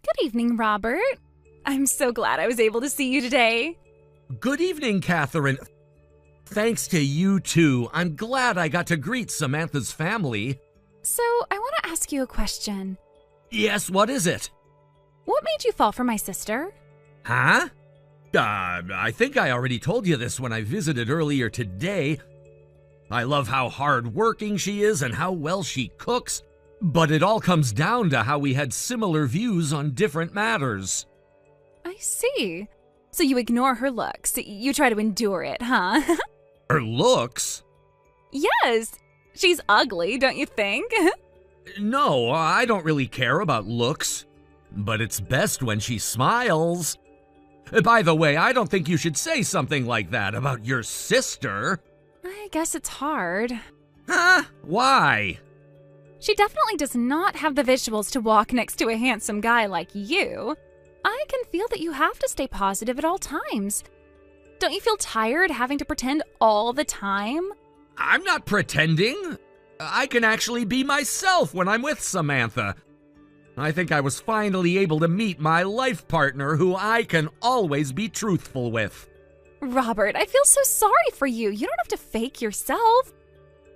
Good evening, Robert. I'm so glad I was able to see you today. Good evening, Catherine. Thanks to you too. I'm glad I got to greet Samantha's family. So, I want to ask you a question. Yes, what is it? What made you fall for my sister? Huh? I think I already told you this when I visited earlier today. I love how hard-working she is and how well she cooks, but it all comes down to how we had similar views on different matters. I see. So you ignore her looks. You try to endure it, huh? Her looks? Yes. She's ugly, don't you think? No, I don't really care about looks. But it's best when she smiles. By the way, I don't think you should say something like that about your sister. I guess it's hard. Huh? Why? She definitely does not have the visuals to walk next to a handsome guy like you. I can feel that you have to stay positive at all times. Don't you feel tired having to pretend all the time? I'm not pretending. I can actually be myself when I'm with Samantha. I think I was finally able to meet my life partner who I can always be truthful with. Robert, I feel so sorry for you. You don't have to fake yourself.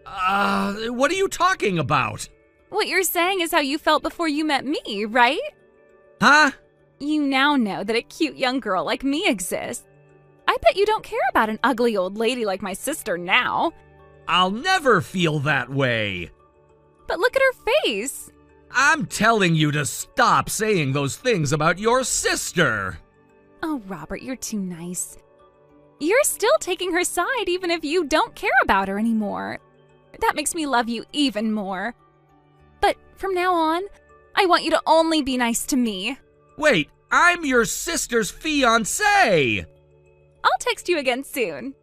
What are you talking about? What you're saying is how you felt before you met me, right? Huh? You now know that a cute young girl like me exists. I bet you don't care about an ugly old lady like my sister now. I'll never feel that way. But look at her face. I'm telling you to stop saying those things about your sister. Oh, Robert, you're too nice. You're still taking her side even if you don't care about her anymore. That makes me love you even more. But from now on, I want you to only be nice to me. Wait, I'm your sister's fiancé. I'll text you again soon.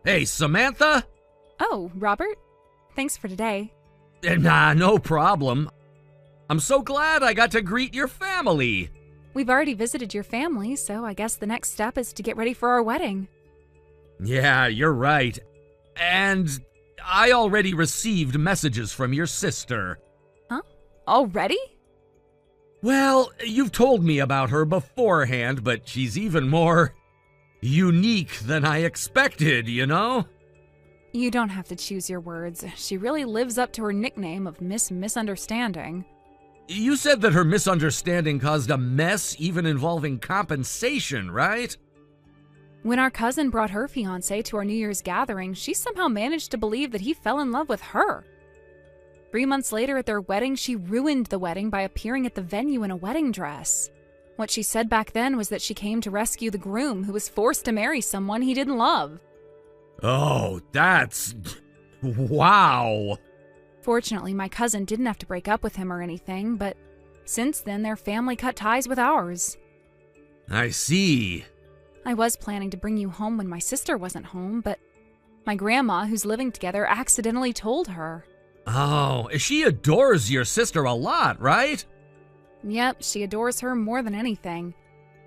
Hey, Samantha? Oh, Robert? Thanks for today. Nah, no problem. I'm so glad I got to greet your family. We've already visited your family, so I guess the next step is to get ready for our wedding. Yeah, you're right. And I already received messages from your sister. Huh? Already? Well, you've told me about her beforehand, but she's even more unique than I expected, you know? You don't have to choose your words. She really lives up to her nickname of Miss Misunderstanding. You said that her misunderstanding caused a mess, even involving compensation, right? When our cousin brought her fiancé to our New Year's gathering, she somehow managed to believe that he fell in love with her. 3 months later at their wedding, she ruined the wedding by appearing at the venue in a wedding dress. What she said back then was that she came to rescue the groom who was forced to marry someone he didn't love. Oh, that's... wow. Fortunately, my cousin didn't have to break up with him or anything, but since then their family cut ties with ours. I see. I was planning to bring you home when my sister wasn't home, but my grandma, who's living together, accidentally told her. Oh, she adores your sister a lot, right? Yep, she adores her more than anything.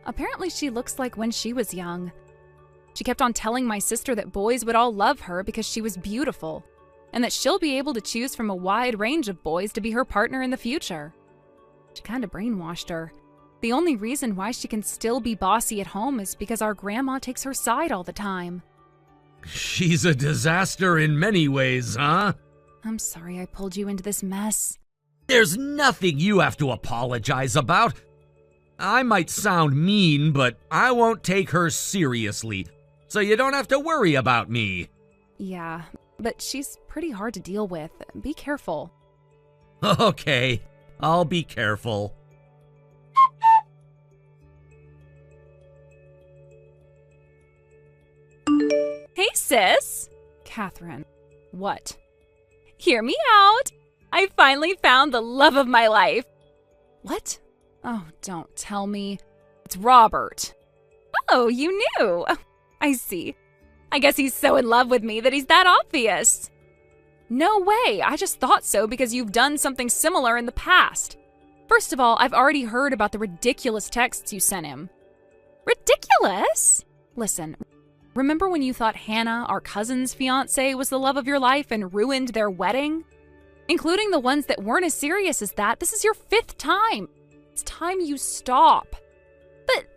Apparently she looks like when she was young. She kept on telling my sister that boys would all love her because she was beautiful, and that she'll be able to choose from a wide range of boys to be her partner in the future. She kind of brainwashed her. The only reason why she can still be bossy at home is because our grandma takes her side all the time. She's a disaster in many ways, huh? I'm sorry I pulled you into this mess. There's nothing you have to apologize about. I might sound mean, but I won't take her seriously, so you don't have to worry about me. Yeah, but she's pretty hard to deal with. Be careful. Okay, I'll be careful. Hey, sis! Catherine. What? Hear me out! I finally found the love of my life. What? Oh, don't tell me. It's Robert. Oh, you knew. I see. I guess he's so in love with me that he's that obvious. No way, I just thought so because you've done something similar in the past. First of all, I've already heard about the ridiculous texts you sent him. Ridiculous? Listen, Remember when you thought Hannah, our cousin's fiancée, was the love of your life and ruined their wedding? Including the ones that weren't as serious as that, this is your 5th time. It's time you stop. But,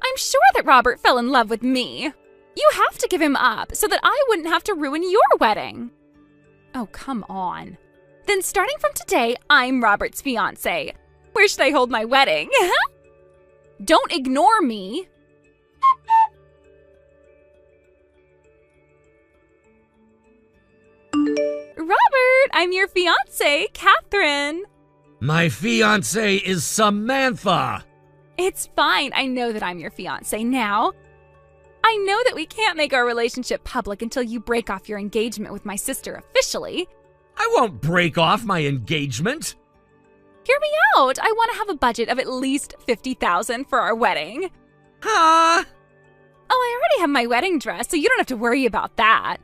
I'm sure that Robert fell in love with me. You have to give him up so that I wouldn't have to ruin your wedding. Oh, come on. Then starting from today, I'm Robert's fiancée. Where should I hold my wedding? Don't ignore me. Robert, I'm your fiancée, Catherine. My fiancée is Samantha. It's fine. I know that I'm your fiancée now. I know that we can't make our relationship public until you break off your engagement with my sister officially. I won't break off my engagement. Hear me out. I want to have a budget of at least $50,000 for our wedding. Huh? Oh, I already have my wedding dress, so you don't have to worry about that.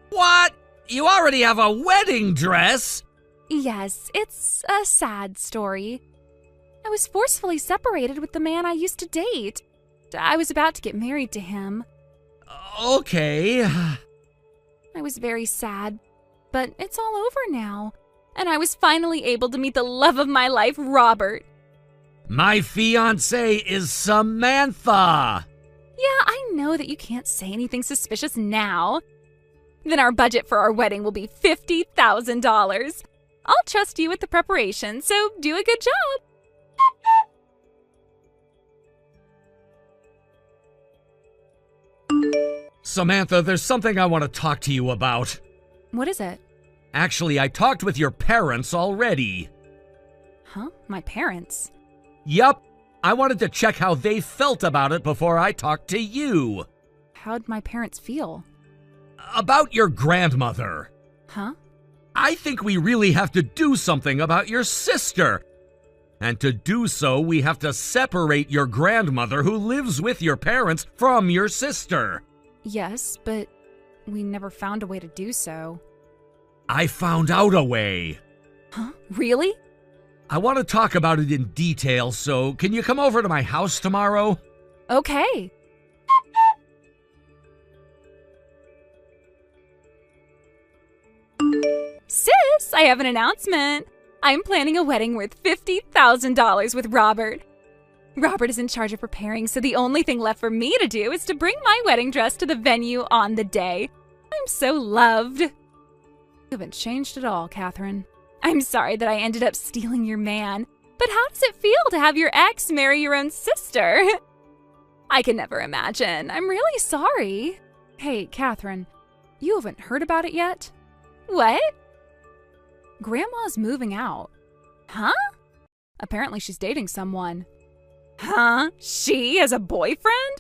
What? You already have a wedding dress? Yes, it's a sad story. I was forcefully separated with the man I used to date. I was about to get married to him. Okay. I was very sad, but it's all over now. And I was finally able to meet the love of my life, Robert. My fiancée is Samantha. Yeah, I know that you can't say anything suspicious now. Then our budget for our wedding will be $50,000. I'll trust you with the preparation, so do a good job. Samantha, there's something I want to talk to you about. What is it? Actually, I talked with your parents already. Huh? My parents? Yup. I wanted to check how they felt about it before I talked to you. How'd my parents feel? About your grandmother. Huh? I think we really have to do something about your sister. And to do so, we have to separate your grandmother who lives with your parents from your sister. Yes, but we never found a way to do so. I found out a way. Huh? Really? I want to talk about it in detail, so can you come over to my house tomorrow? Okay. Sis, I have an announcement. I'm planning a wedding worth $50,000 with Robert. Robert is in charge of preparing, so the only thing left for me to do is to bring my wedding dress to the venue on the day. I'm so loved. You haven't changed at all, Catherine. I'm sorry that I ended up stealing your man, but how does it feel to have your ex marry your own sister? I can never imagine. I'm really sorry. Hey, Catherine, you haven't heard about it yet? What? Grandma's moving out. Huh? Apparently she's dating someone. Huh? She has a boyfriend?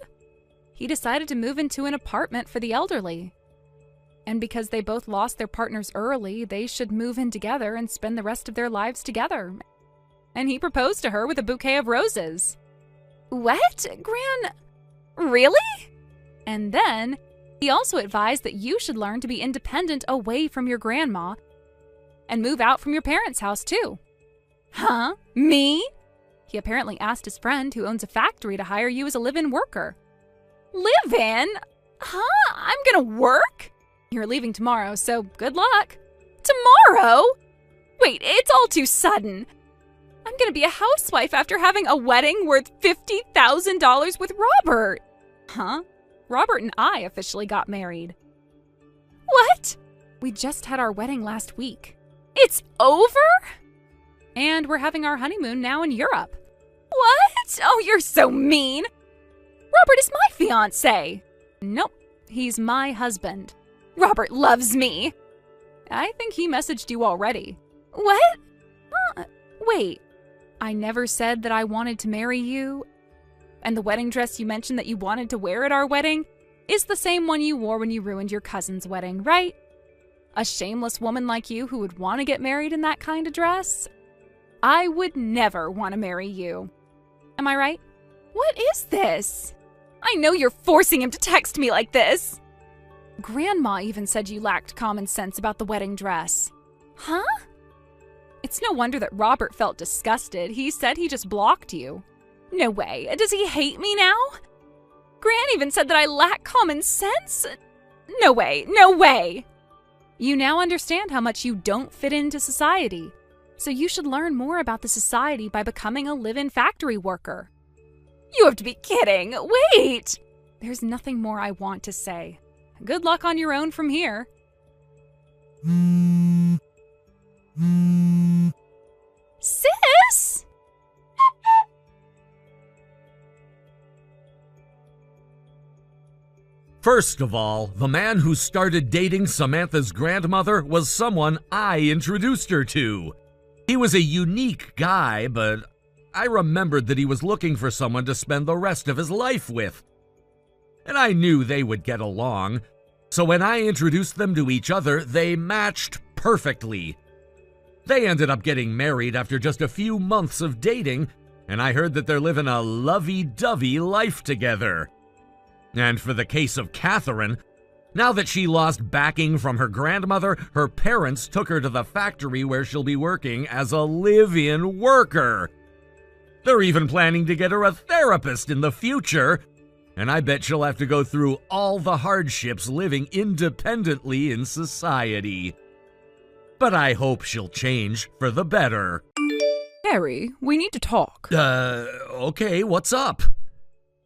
He decided to move into an apartment for the elderly. And because they both lost their partners early, they should move in together and spend the rest of their lives together. And he proposed to her with a bouquet of roses. What? Really? And then, he also advised that you should learn to be independent away from your grandma and move out from your parents' house too. Huh? Me? He apparently asked his friend who owns a factory to hire you as a live-in worker. Live-in? Huh? I'm gonna work? You're leaving tomorrow, so good luck. Tomorrow? Wait, it's all too sudden. I'm gonna be a housewife after having a wedding worth $50,000 with Robert. Huh? Robert and I officially got married. What? We just had our wedding last week. It's over? And we're having our honeymoon now in Europe. What? Oh, you're so mean. Robert is my fiancé. Nope, he's my husband. Robert loves me. I think he messaged you already. What? Wait, I never said that I wanted to marry you? And the wedding dress you mentioned that you wanted to wear at our wedding is the same one you wore when you ruined your cousin's wedding, right? A shameless woman like you who would want to get married in that kind of dress? I would never want to marry you. Am I right? What is this? I know you're forcing him to text me like this. Grandma even said you lacked common sense about the wedding dress. Huh? It's no wonder that Robert felt disgusted. He said he just blocked you. No way. Does he hate me now? Gran even said that I lack common sense. No way, no way! You now understand how much you don't fit into society, so you should learn more about the society by becoming a live-in factory worker. You have to be kidding! Wait! There's nothing more I want to say. Good luck on your own from here. Sis? First of all, the man who started dating Samantha's grandmother was someone I introduced her to. He was a unique guy, but I remembered that he was looking for someone to spend the rest of his life with. And I knew they would get along, so when I introduced them to each other, they matched perfectly. They ended up getting married after just a few months of dating, and I heard that they're living a lovey-dovey life together. And for the case of Catherine, now that she lost backing from her grandmother, her parents took her to the factory where she'll be working as a live-in worker. They're even planning to get her a therapist in the future, and I bet she'll have to go through all the hardships living independently in society. But I hope she'll change for the better. Harry, we need to talk. Okay, what's up?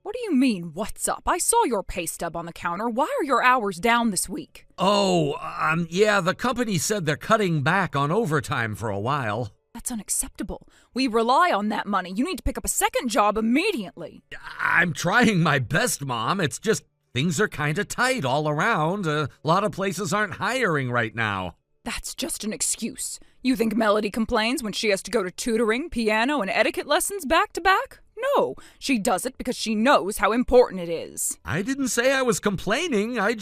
What do you mean, what's up? I saw your pay stub on the counter. Why are your hours down this week? Yeah, the company said they're cutting back on overtime for a while. That's unacceptable. We rely on that money. You need to pick up a second job immediately. I'm trying my best, Mom. It's just things are kind of tight all around. A lot of places aren't hiring right now. That's just an excuse. You think Melody complains when she has to go to tutoring, piano, and etiquette lessons back to back? No, she does it because she knows how important it is. I didn't say I was complaining. I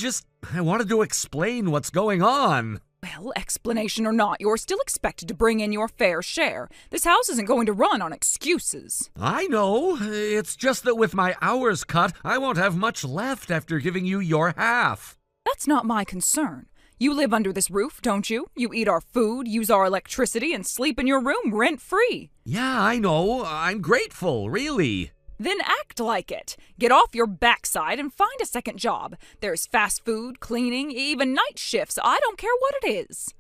wanted to explain what's going on. Well, explanation or not, you're still expected to bring in your fair share. This house isn't going to run on excuses. I know. It's just that with my hours cut, I won't have much left after giving you your half. That's not my concern. You live under this roof, don't you? You eat our food, use our electricity, and sleep in your room rent-free. Yeah, I know. I'm grateful, really. Then act like it. Get off your backside and find a second job. There's fast food, cleaning, even night shifts. I don't care what it is.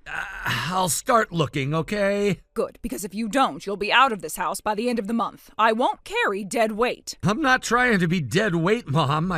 I'll start looking, okay? Good, because if you don't, you'll be out of this house by the end of the month. I won't carry dead weight. I'm not trying to be dead weight, Mom.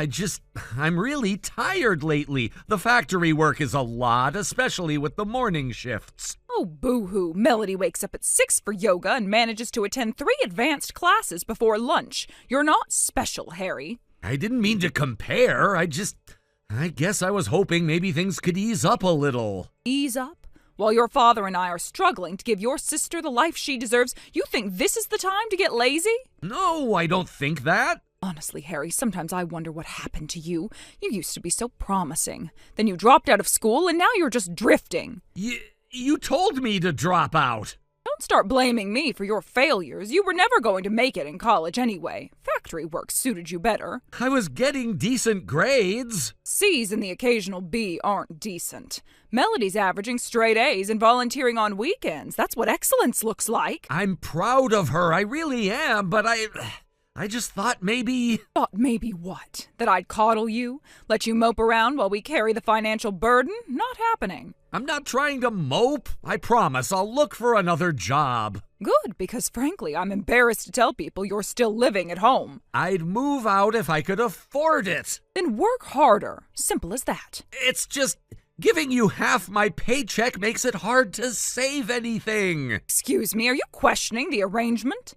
I'm really tired lately. The factory work is a lot, especially with the morning shifts. Oh, boo-hoo. Melody wakes up at 6 for yoga and manages to attend 3 advanced classes before lunch. You're not special, Harry. I didn't mean to compare. I guess I was hoping maybe things could ease up a little. Ease up? While your father and I are struggling to give your sister the life she deserves, you think this is the time to get lazy? No, I don't think that. Honestly, Harry, sometimes I wonder what happened to you. You used to be so promising. Then you dropped out of school and now you're just drifting. You told me to drop out. Don't start blaming me for your failures. You were never going to make it in college anyway. Factory work suited you better. I was getting decent grades. C's and the occasional B aren't decent. Melody's averaging straight A's and volunteering on weekends. That's what excellence looks like. I'm proud of her. I really am, but I just thought maybe... Thought maybe what? That I'd coddle you? Let you mope around while we carry the financial burden? Not happening. I'm not trying to mope. I promise I'll look for another job. Good, because frankly, I'm embarrassed to tell people you're still living at home. I'd move out if I could afford it. Then work harder. Simple as that. It's just... giving you half my paycheck makes it hard to save anything. Excuse me, are you questioning the arrangement?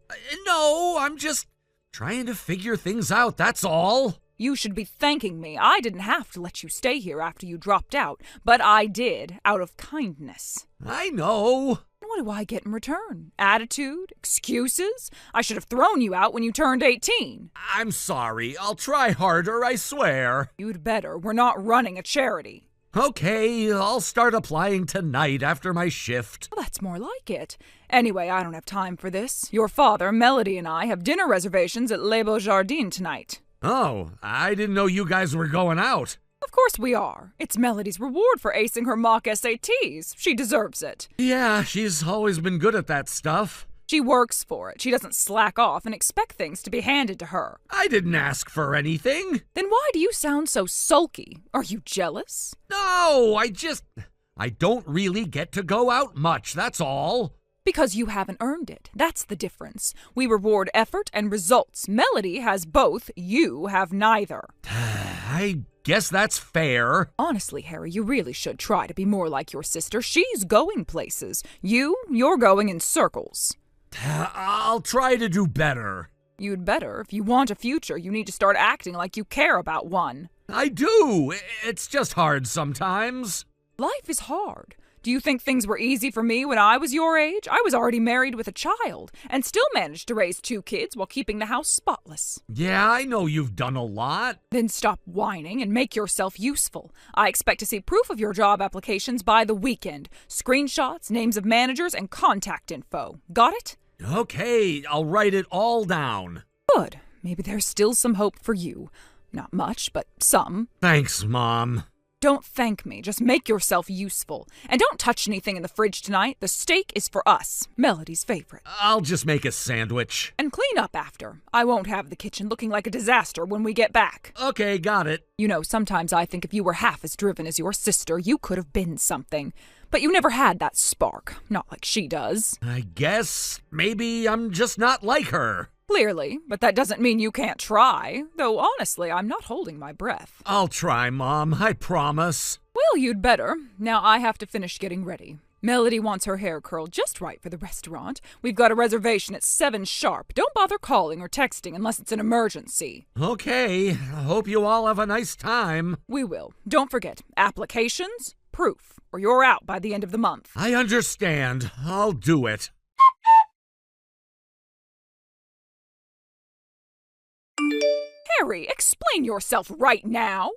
No, I'm just... trying to figure things out, that's all. You should be thanking me. I didn't have to let you stay here after you dropped out, but I did, out of kindness. I know. What do I get in return? Attitude? Excuses? I should have thrown you out when you turned 18. I'm sorry. I'll try harder, I swear. You'd better. We're not running a charity. Okay, I'll start applying tonight after my shift. Well, that's more like it. Anyway, I don't have time for this. Your father, Melody, and I have dinner reservations at Les Beaux Jardins tonight. Oh, I didn't know you guys were going out. Of course we are. It's Melody's reward for acing her mock SATs. She deserves it. Yeah, she's always been good at that stuff. She works for it. She doesn't slack off and expect things to be handed to her. I didn't ask for anything. Then why do you sound so sulky? Are you jealous? No, I don't really get to go out much, that's all. Because you haven't earned it. That's the difference. We reward effort and results. Melody has both. You have neither. I guess that's fair. Honestly, Harry, you really should try to be more like your sister. She's going places. You're going in circles. I'll try to do better. You'd better. If you want a future, you need to start acting like you care about one. I do. It's just hard sometimes. Life is hard. Do you think things were easy for me when I was your age? I was already married with a child and still managed to raise 2 kids while keeping the house spotless. Yeah, I know you've done a lot. Then stop whining and make yourself useful. I expect to see proof of your job applications by the weekend. Screenshots, names of managers, and contact info. Got it? Okay, I'll write it all down. Good. Maybe there's still some hope for you. Not much, but some. Thanks, Mom. Don't thank me. Just make yourself useful. And don't touch anything in the fridge tonight. The steak is for us. Melody's favorite. I'll just make a sandwich. And clean up after. I won't have the kitchen looking like a disaster when we get back. Okay, got it. You know, sometimes I think if you were half as driven as your sister, you could have been something. But you never had that spark. Not like she does. I guess maybe I'm just not like her. Clearly, but that doesn't mean you can't try. Though honestly, I'm not holding my breath. I'll try, Mom. I promise. Well, you'd better. Now I have to finish getting ready. Melody wants her hair curled just right for the restaurant. We've got a reservation at 7 sharp. Don't bother calling or texting unless it's an emergency. Okay. I hope you all have a nice time. We will. Don't forget, applications, proof, or you're out by the end of the month. I understand. I'll do it. Harry, explain yourself right now.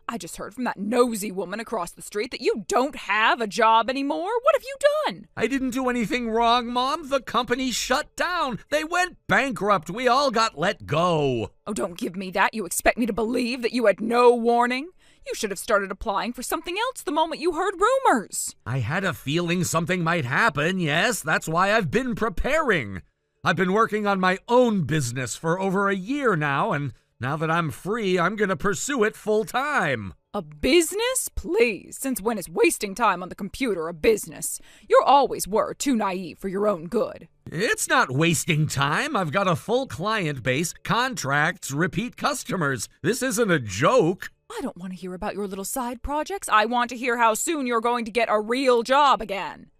I just heard from that nosy woman across the street that you don't have a job anymore. What have you done? I didn't do anything wrong, Mom. The company shut down. They went bankrupt. We all got let go. Oh, don't give me that. You expect me to believe that you had no warning? You should have started applying for something else the moment you heard rumors. I had a feeling something might happen, yes. That's why I've been preparing. I've been working on my own business for over a year now, and now that I'm free, I'm going to pursue it full time. A business? Please. Since when is wasting time on the computer a business? You always were too naive for your own good. It's not wasting time. I've got a full client base, contracts, repeat customers. This isn't a joke. I don't want to hear about your little side projects. I want to hear how soon you're going to get a real job again.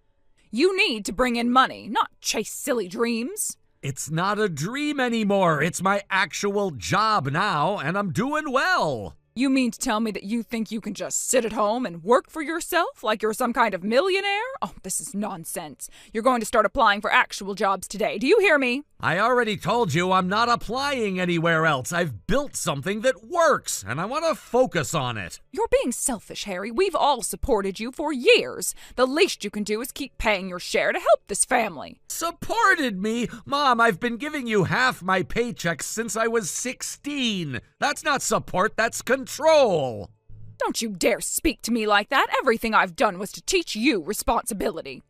You need to bring in money, not chase silly dreams. It's not a dream anymore. It's my actual job now, and I'm doing well. You mean to tell me that you think you can just sit at home and work for yourself like you're some kind of millionaire? Oh, this is nonsense. You're going to start applying for actual jobs today. Do you hear me? I already told you I'm not applying anywhere else. I've built something that works, and I want to focus on it. You're being selfish, Harry. We've all supported you for years. The least you can do is keep paying your share to help this family. Supported me? Mom, I've been giving you half my paychecks since I was 16. That's not support, that's control. Don't you dare speak to me like that. Everything I've done was to teach you responsibility.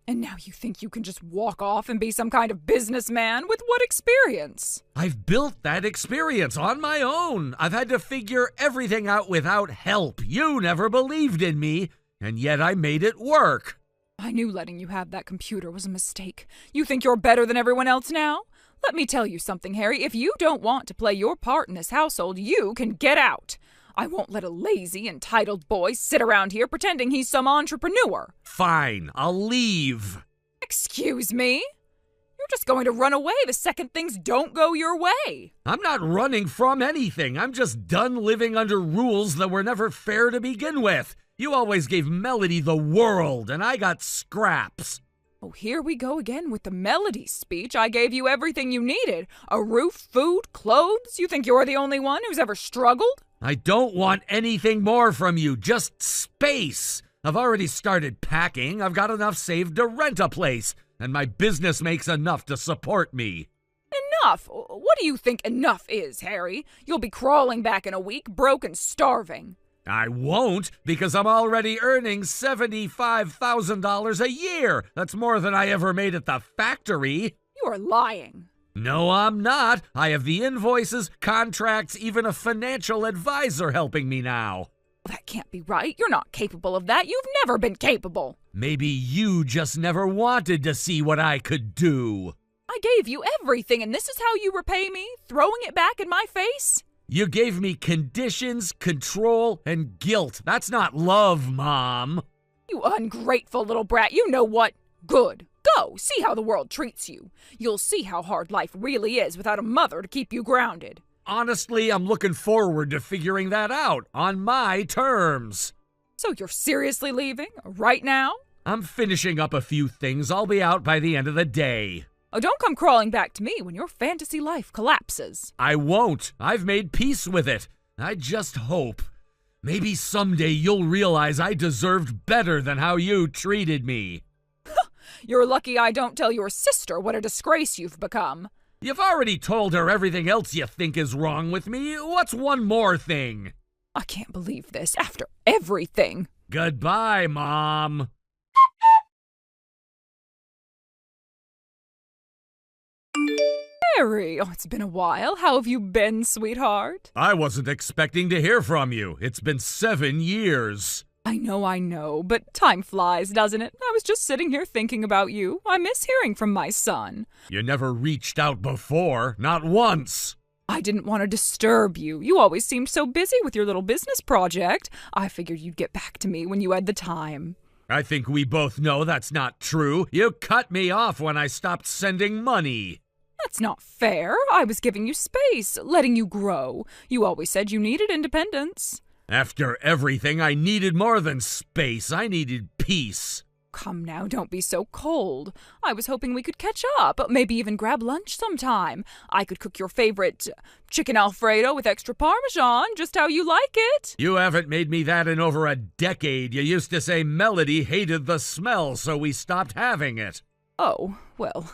And now you think you can just walk off and be some kind of businessman? With what experience? I've built that experience on my own. I've had to figure everything out without help. You never believed in me, and yet I made it work. I knew letting you have that computer was a mistake. You think you're better than everyone else now? Let me tell you something, Harry. If you don't want to play your part in this household, you can get out. I won't let a lazy, entitled boy sit around here pretending he's some entrepreneur. Fine, I'll leave. Excuse me? You're just going to run away the second things don't go your way. I'm not running from anything. I'm just done living under rules that were never fair to begin with. You always gave Melody the world, and I got scraps. Oh, here we go again with the Melody speech. I gave you everything you needed. A roof, food, clothes. You think you're the only one who's ever struggled? I don't want anything more from you, just space. I've already started packing. I've got enough saved to rent a place, and my business makes enough to support me. Enough? What do you think enough is, Harry? You'll be crawling back in a week, broke and starving. I won't, because I'm already earning $75,000 a year. That's more than I ever made at the factory. You are lying. No, I'm not. I have the invoices, contracts, even a financial advisor helping me now. That can't be right. You're not capable of that. You've never been capable. Maybe you just never wanted to see what I could do. I gave you everything, and this is how you repay me? Throwing it back in my face? You gave me conditions, control, and guilt. That's not love, Mom. You ungrateful little brat. You know what? Good. Go. See how the world treats you. You'll see how hard life really is without a mother to keep you grounded. Honestly, I'm looking forward to figuring that out on my terms. So you're seriously leaving? Right now? I'm finishing up a few things. I'll be out by the end of the day. Oh, don't come crawling back to me when your fantasy life collapses. I won't. I've made peace with it. I just hope. Maybe someday you'll realize I deserved better than how you treated me. You're lucky I don't tell your sister what a disgrace you've become. You've already told her everything else you think is wrong with me. What's one more thing? I can't believe this after everything. Goodbye, Mom. Harry, oh, it's been a while. How have you been, sweetheart? I wasn't expecting to hear from you. It's been 7 years. I know, but time flies, doesn't it? I was just sitting here thinking about you. I miss hearing from my son. You never reached out before, not once. I didn't want to disturb you. You always seemed so busy with your little business project. I figured you'd get back to me when you had the time. I think we both know that's not true. You cut me off when I stopped sending money. That's not fair. I was giving you space, letting you grow. You always said you needed independence. After everything, I needed more than space. I needed peace. Come now, don't be so cold. I was hoping we could catch up, maybe even grab lunch sometime. I could cook your favorite chicken Alfredo with extra Parmesan, just how you like it. You haven't made me that in over a decade. You used to say Melody hated the smell, so we stopped having it. Oh, well,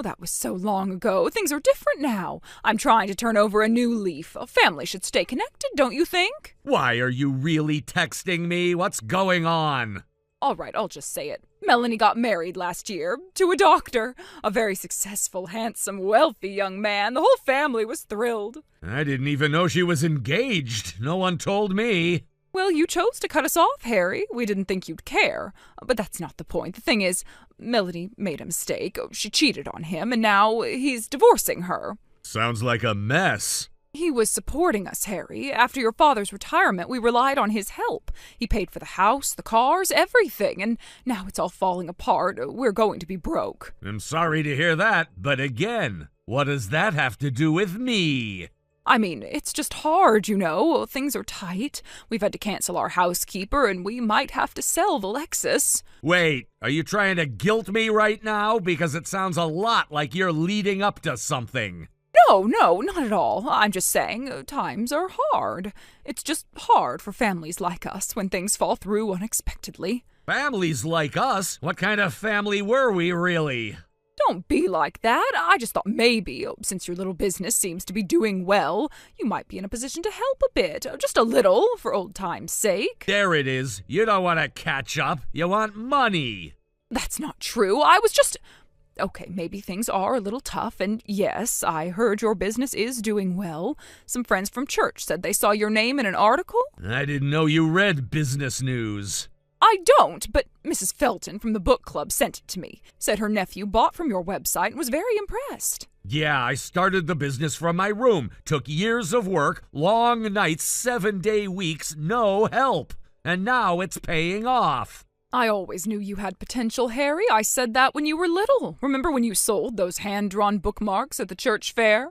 that was so long ago. Things are different now. I'm trying to turn over a new leaf. A family should stay connected, don't you think? Why are you really texting me? What's going on? All right, I'll just say it. Melanie got married last year to a doctor. A very successful, handsome, wealthy young man. The whole family was thrilled. I didn't even know she was engaged. No one told me. Well, you chose to cut us off, Harry. We didn't think you'd care. But that's not the point. The thing is, Melody made a mistake. She cheated on him, and now he's divorcing her. Sounds like a mess. He was supporting us, Harry. After your father's retirement, we relied on his help. He paid for the house, the cars, everything, and now it's all falling apart. We're going to be broke. I'm sorry to hear that, but again, what does that have to do with me? I mean, it's just hard, you know. Things are tight. We've had to cancel our housekeeper, and we might have to sell the Lexus. Wait, are you trying to guilt me right now? Because it sounds a lot like you're leading up to something. No, not at all. I'm just saying, times are hard. It's just hard for families like us when things fall through unexpectedly. Families like us? What kind of family were we, really? Don't be like that. I just thought maybe, since your little business seems to be doing well, you might be in a position to help a bit. Just a little, for old time's sake. There it is. You don't want to catch up. You want money. That's not true. I was just... Okay, maybe things are a little tough, and yes, I heard your business is doing well. Some friends from church said they saw your name in an article. I didn't know you read business news. I don't, but Mrs. Felton from the book club sent it to me. Said her nephew bought from your website and was very impressed. Yeah, I started the business from my room. Took years of work, long nights, 7-day weeks, no help. And now it's paying off. I always knew you had potential, Harry. I said that when you were little. Remember when you sold those hand-drawn bookmarks at the church fair?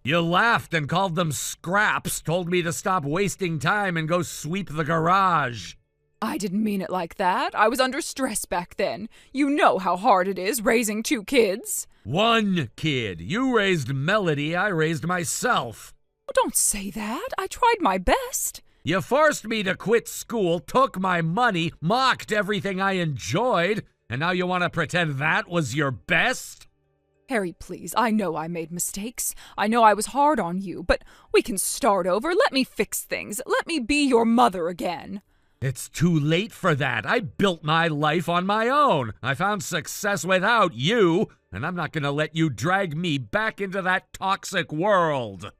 You laughed and called them scraps, told me to stop wasting time and go sweep the garage. I didn't mean it like that. I was under stress back then. You know how hard it is raising 2 kids. 1 kid. You raised Melody, I raised myself. Don't say that. I tried my best. You forced me to quit school, took my money, mocked everything I enjoyed, and now you want to pretend that was your best? Harry, please, I know I made mistakes. I know I was hard on you, but we can start over. Let me fix things. Let me be your mother again. It's too late for that. I built my life on my own. I found success without you, and I'm not going to let you drag me back into that toxic world.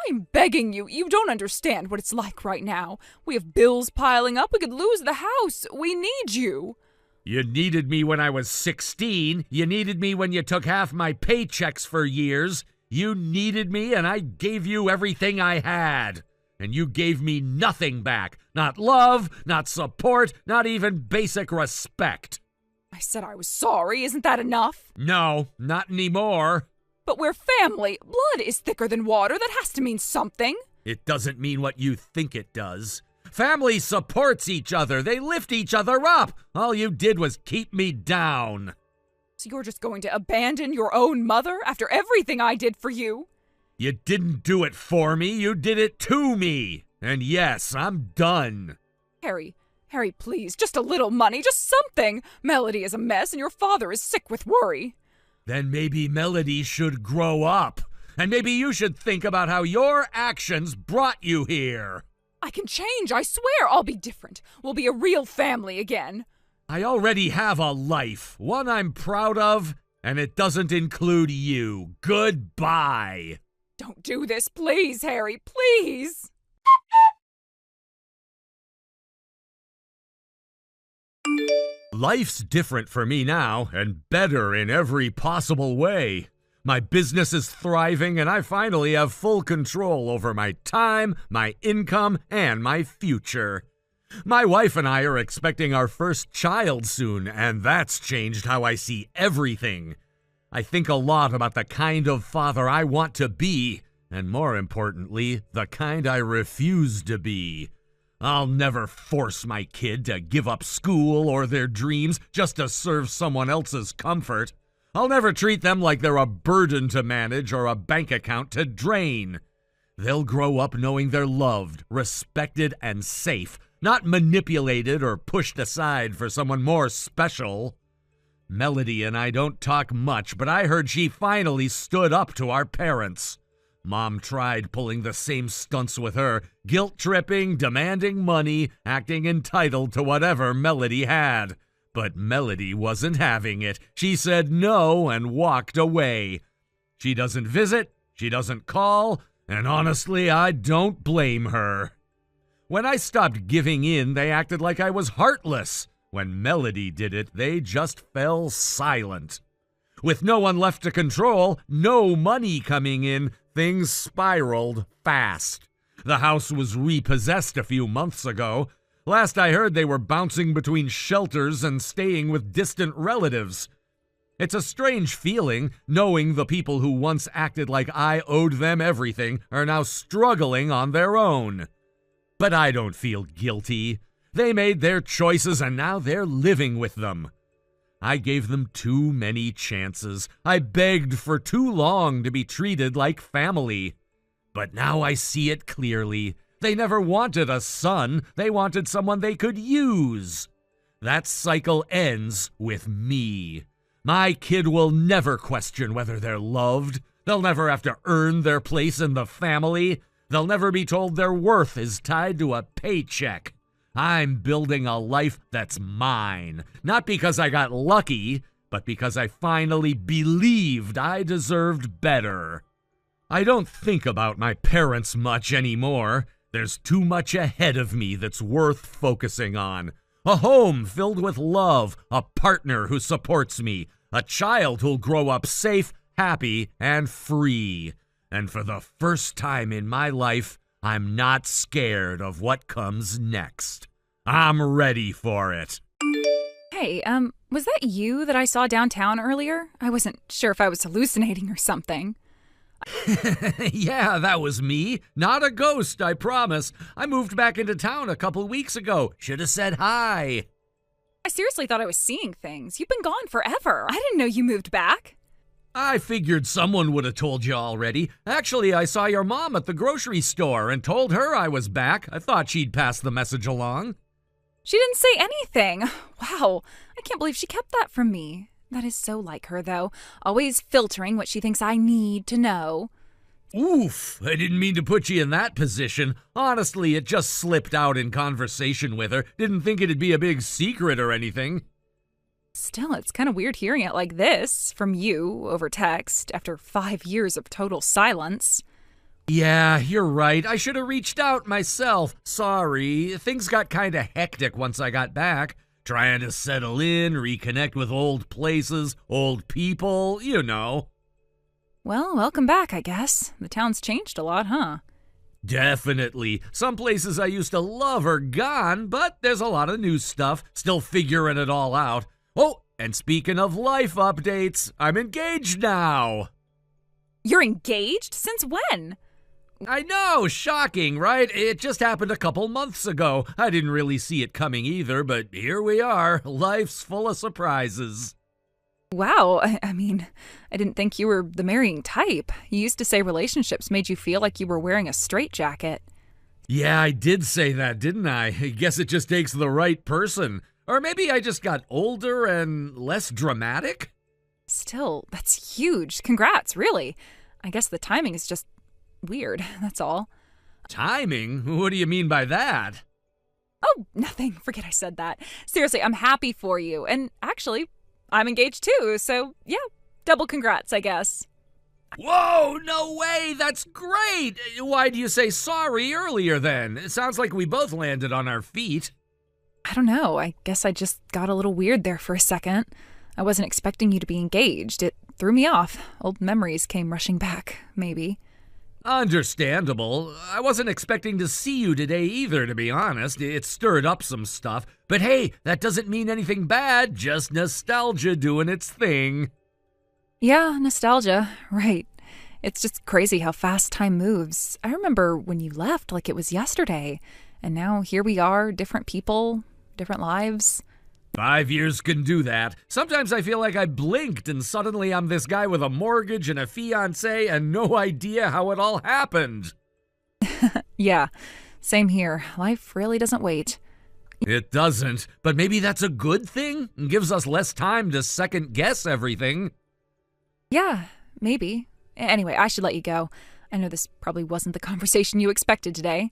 I'm begging you. You don't understand what it's like right now. We have bills piling up. We could lose the house. We need you. You needed me when I was 16. You needed me when you took half my paychecks for years. You needed me, and I gave you everything I had. And you gave me nothing back. Not love, not support, not even basic respect. I said I was sorry. Isn't that enough? No, not anymore. But we're family. Blood is thicker than water. That has to mean something. It doesn't mean what you think it does. Family supports each other. They lift each other up. All you did was keep me down. So you're just going to abandon your own mother after everything I did for you? You didn't do it for me. You did it to me. And yes, I'm done. Harry, please, just a little money, just something. Melody is a mess and your father is sick with worry. Then maybe Melody should grow up. And maybe you should think about how your actions brought you here. I can change, I swear. I'll be different. We'll be a real family again. I already have a life, one I'm proud of, and it doesn't include you. Goodbye. Don't do this, please, Harry, please. Life's different for me now, and better in every possible way. My business is thriving, and I finally have full control over my time, my income, and my future. My wife and I are expecting our first child soon, and that's changed how I see everything. I think a lot about the kind of father I want to be, and more importantly, the kind I refuse to be. I'll never force my kid to give up school or their dreams just to serve someone else's comfort. I'll never treat them like they're a burden to manage or a bank account to drain. They'll grow up knowing they're loved, respected, and safe, not manipulated or pushed aside for someone more special. Melody and I don't talk much, but I heard she finally stood up to our parents. Mom tried pulling the same stunts with her, guilt-tripping, demanding money, acting entitled to whatever Melody had. But Melody wasn't having it. She said no and walked away. She doesn't visit, she doesn't call, and honestly, I don't blame her. When I stopped giving in, they acted like I was heartless. When Melody did it, they just fell silent. With no one left to control, no money coming in, things spiraled fast. The house was repossessed a few months ago. Last I heard, they were bouncing between shelters and staying with distant relatives. It's a strange feeling, knowing the people who once acted like I owed them everything are now struggling on their own. But I don't feel guilty. They made their choices and now they're living with them. I gave them too many chances. I begged for too long to be treated like family. But now I see it clearly. They never wanted a son. They wanted someone they could use. That cycle ends with me. My kid will never question whether they're loved. They'll never have to earn their place in the family. They'll never be told their worth is tied to a paycheck. I'm building a life that's mine, not because I got lucky, but because I finally believed I deserved better. I don't think about my parents much anymore. There's too much ahead of me that's worth focusing on. A home filled with love, a partner who supports me, a child who'll grow up safe, happy, and free. And for the first time in my life, I'm not scared of what comes next. I'm ready for it. Hey, was that you that I saw downtown earlier? I wasn't sure if I was hallucinating or something. Yeah, that was me. Not a ghost, I promise. I moved back into town a couple weeks ago. Should have said hi. I seriously thought I was seeing things. You've been gone forever. I didn't know you moved back. I figured someone would have told you already. Actually, I saw your mom at the grocery store and told her I was back. I thought she'd pass the message along. She didn't say anything. Wow, I can't believe she kept that from me. That is so like her, though. Always filtering what she thinks I need to know. Oof, I didn't mean to put you in that position. Honestly, it just slipped out in conversation with her. Didn't think it'd be a big secret or anything. Still, it's kind of weird hearing it like this from you over text after 5 years of total silence. Yeah, you're right. I should have reached out myself. Sorry. Things got kind of hectic once I got back. Trying to settle in, reconnect with old places, old people, you know. Well, welcome back, I guess. The town's changed a lot, huh? Definitely. Some places I used to love are gone, but there's a lot of new stuff. Still figuring it all out. Oh, and speaking of life updates, I'm engaged now. You're engaged? Since when? I know, shocking, right? It just happened a couple months ago. I didn't really see it coming either, but here we are. Life's full of surprises. Wow, I mean, I didn't think you were the marrying type. You used to say relationships made you feel like you were wearing a straitjacket. Yeah, I did say that, didn't I? I guess it just takes the right person. Or maybe I just got older and less dramatic? Still, that's huge. Congrats, really. I guess the timing is just weird, that's all. Timing? What do you mean by that? Oh, nothing. Forget I said that. Seriously, I'm happy for you. And actually, I'm engaged too, so yeah, double congrats, I guess. Whoa, no way, that's great! Why'd you say sorry earlier then? It sounds like we both landed on our feet. I don't know. I guess I just got a little weird there for a second. I wasn't expecting you to be engaged. It threw me off. Old memories came rushing back, maybe. Understandable. I wasn't expecting to see you today either, to be honest. It stirred up some stuff. But hey, that doesn't mean anything bad, just nostalgia doing its thing. Yeah, nostalgia. Right. It's just crazy how fast time moves. I remember when you left like it was yesterday. And now here we are, different people, different lives. 5 years can do that. Sometimes I feel like I blinked and suddenly I'm this guy with a mortgage and a fiancée and no idea how it all happened. Yeah, same here. Life really doesn't wait. It doesn't, but maybe that's a good thing? It gives us less time to second guess everything. Yeah, maybe. Anyway, I should let you go. I know this probably wasn't the conversation you expected today.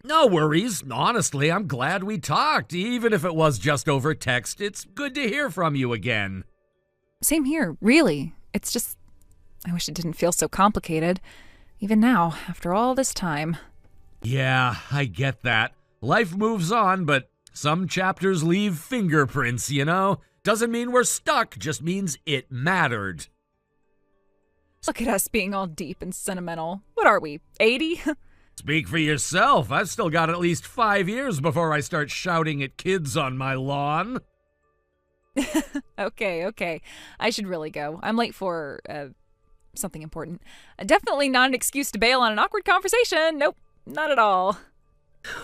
No worries. Honestly, I'm glad we talked, even if it was just over text. It's good to hear from you again. Same here, really. It's just, I wish it didn't feel so complicated. Even now, after all this time. Yeah, I get that. Life moves on, but some chapters leave fingerprints, you know? Doesn't mean we're stuck, just means it mattered. Look at us being all deep and sentimental. What are we, 80? Speak for yourself. I've still got at least 5 years before I start shouting at kids on my lawn. Okay. I should really go. I'm late for, something important. Definitely not an excuse to bail on an awkward conversation. Nope, not at all.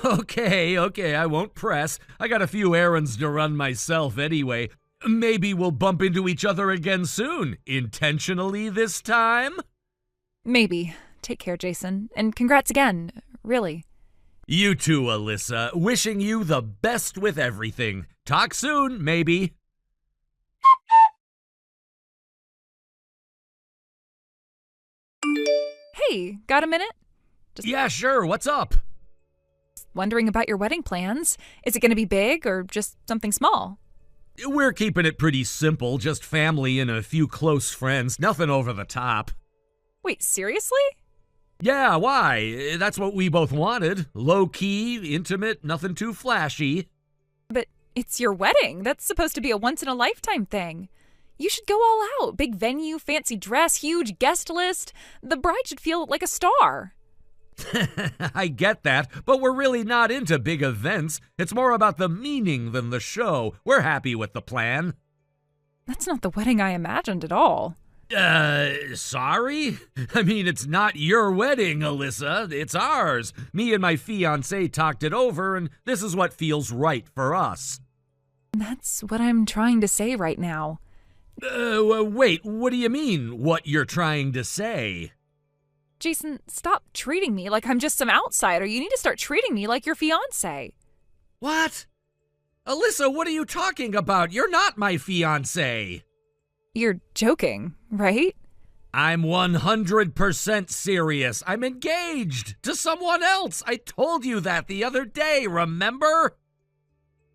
Okay, I won't press. I got a few errands to run myself anyway. Maybe we'll bump into each other again soon. Intentionally this time? Maybe. Take care, Jason. And congrats again. Really. You too, Alyssa. Wishing you the best with everything. Talk soon, maybe. Hey, got a minute? Yeah, sure. What's up? Wondering about your wedding plans. Is it going to be big or just something small? We're keeping it pretty simple. Just family and a few close friends. Nothing over the top. Wait, seriously? Yeah, why? That's what we both wanted. Low-key, intimate, nothing too flashy. But it's your wedding. That's supposed to be a once-in-a-lifetime thing. You should go all out. Big venue, fancy dress, huge guest list. The bride should feel like a star. I get that, but we're really not into big events. It's more about the meaning than the show. We're happy with the plan. That's not the wedding I imagined at all. Sorry? I mean, it's not your wedding, Alyssa. It's ours. Me and my fiancé talked it over, and this is what feels right for us. That's what I'm trying to say right now. Wait, what do you mean, what you're trying to say? Jason, stop treating me like I'm just some outsider. You need to start treating me like your fiancé. What? Alyssa, what are you talking about? You're not my fiancé. You're joking, right? I'm 100% serious. I'm engaged to someone else. I told you that the other day, remember?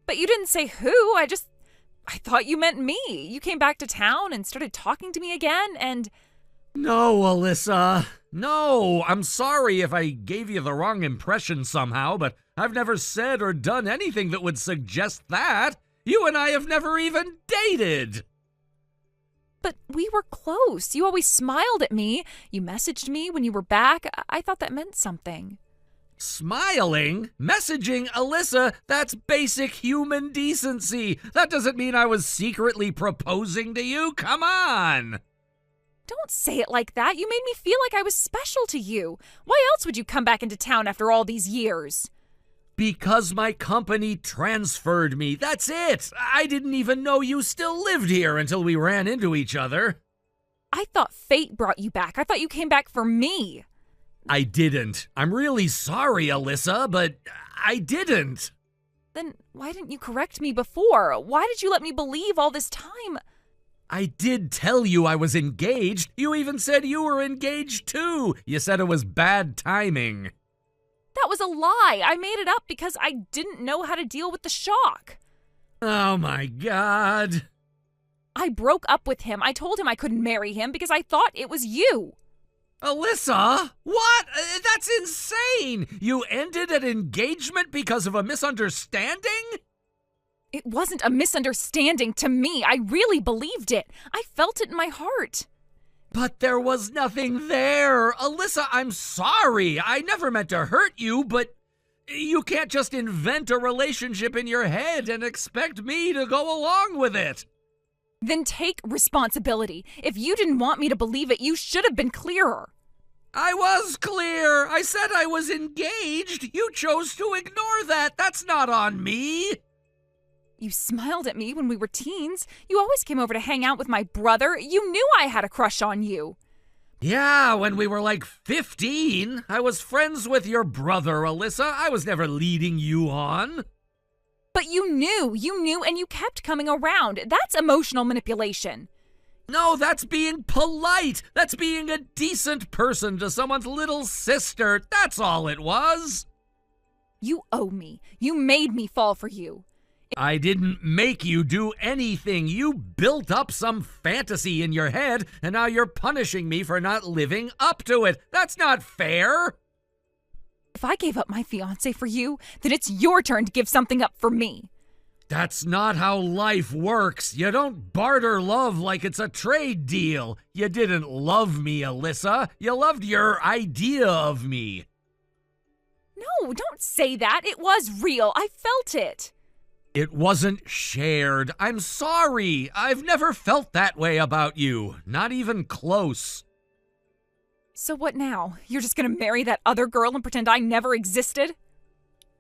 But you didn't say who. I thought you meant me. You came back to town and started talking to me again, and... No, Alyssa. No, I'm sorry if I gave you the wrong impression somehow, but I've never said or done anything that would suggest that. You and I have never even dated. But we were close. You always smiled at me. You messaged me when you were back. I thought that meant something. Smiling? Messaging? Alyssa, that's basic human decency. That doesn't mean I was secretly proposing to you. Come on. Don't say it like that. You made me feel like I was special to you. Why else would you come back into town after all these years? Because my company transferred me. That's it. I didn't even know you still lived here until we ran into each other. I thought fate brought you back. I thought you came back for me. I didn't. I'm really sorry, Alyssa, but I didn't. Then why didn't you correct me before? Why did you let me believe all this time? I did tell you I was engaged. You even said you were engaged too. You said it was bad timing. That was a lie. I made it up because I didn't know how to deal with the shock. Oh my God. I broke up with him. I told him I couldn't marry him because I thought it was you. Alyssa, what? That's insane. You ended an engagement because of a misunderstanding? It wasn't a misunderstanding to me. I really believed it. I felt it in my heart. But there was nothing there. Alyssa, I'm sorry. I never meant to hurt you, but you can't just invent a relationship in your head and expect me to go along with it. Then take responsibility. If you didn't want me to believe it, you should have been clearer. I was clear. I said I was engaged. You chose to ignore that. That's not on me. You smiled at me when we were teens. You always came over to hang out with my brother. You knew I had a crush on you. Yeah, when we were like 15. I was friends with your brother, Alyssa. I was never leading you on. But you knew, and you kept coming around. That's emotional manipulation. No, that's being polite. That's being a decent person to someone's little sister. That's all it was. You owe me. You made me fall for you. I didn't make you do anything. You built up some fantasy in your head, and now you're punishing me for not living up to it. That's not fair. If I gave up my fiancé for you, then it's your turn to give something up for me. That's not how life works. You don't barter love like it's a trade deal. You didn't love me, Alyssa. You loved your idea of me. No, don't say that. It was real. I felt it. It wasn't shared. I'm sorry. I've never felt that way about you. Not even close. So what now? You're just gonna marry that other girl and pretend I never existed?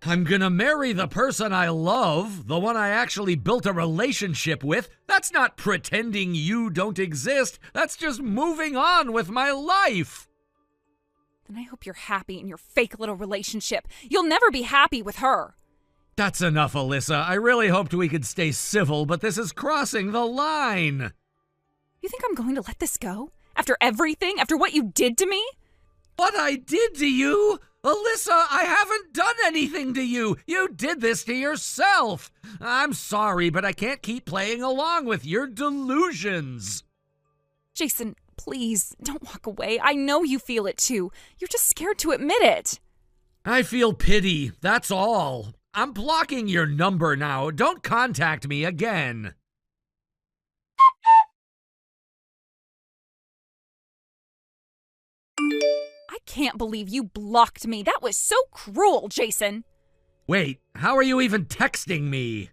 I'm gonna marry the person I love, the one I actually built a relationship with. That's not pretending you don't exist. That's just moving on with my life. Then I hope you're happy in your fake little relationship. You'll never be happy with her. That's enough, Alyssa. I really hoped we could stay civil, but this is crossing the line. You think I'm going to let this go? After everything? After what you did to me? What I did to you? Alyssa, I haven't done anything to you. You did this to yourself. I'm sorry, but I can't keep playing along with your delusions. Jason, please, don't walk away. I know you feel it too. You're just scared to admit it. I feel pity, that's all. I'm blocking your number now. Don't contact me again. I can't believe you blocked me. That was so cruel, Jason. Wait, how are you even texting me?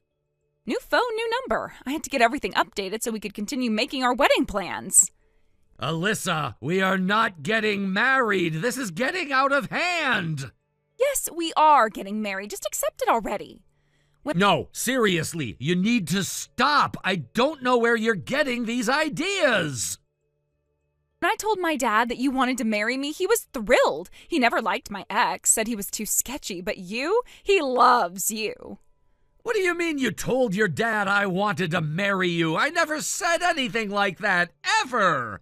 New phone, new number. I had to get everything updated so we could continue making our wedding plans. Alyssa, we are not getting married. This is getting out of hand. Yes, we are getting married. Just accept it already. No, seriously, you need to stop. I don't know where you're getting these ideas. When I told my dad that you wanted to marry me, he was thrilled. He never liked my ex, said he was too sketchy, but you, he loves you. What do you mean you told your dad I wanted to marry you? I never said anything like that, ever!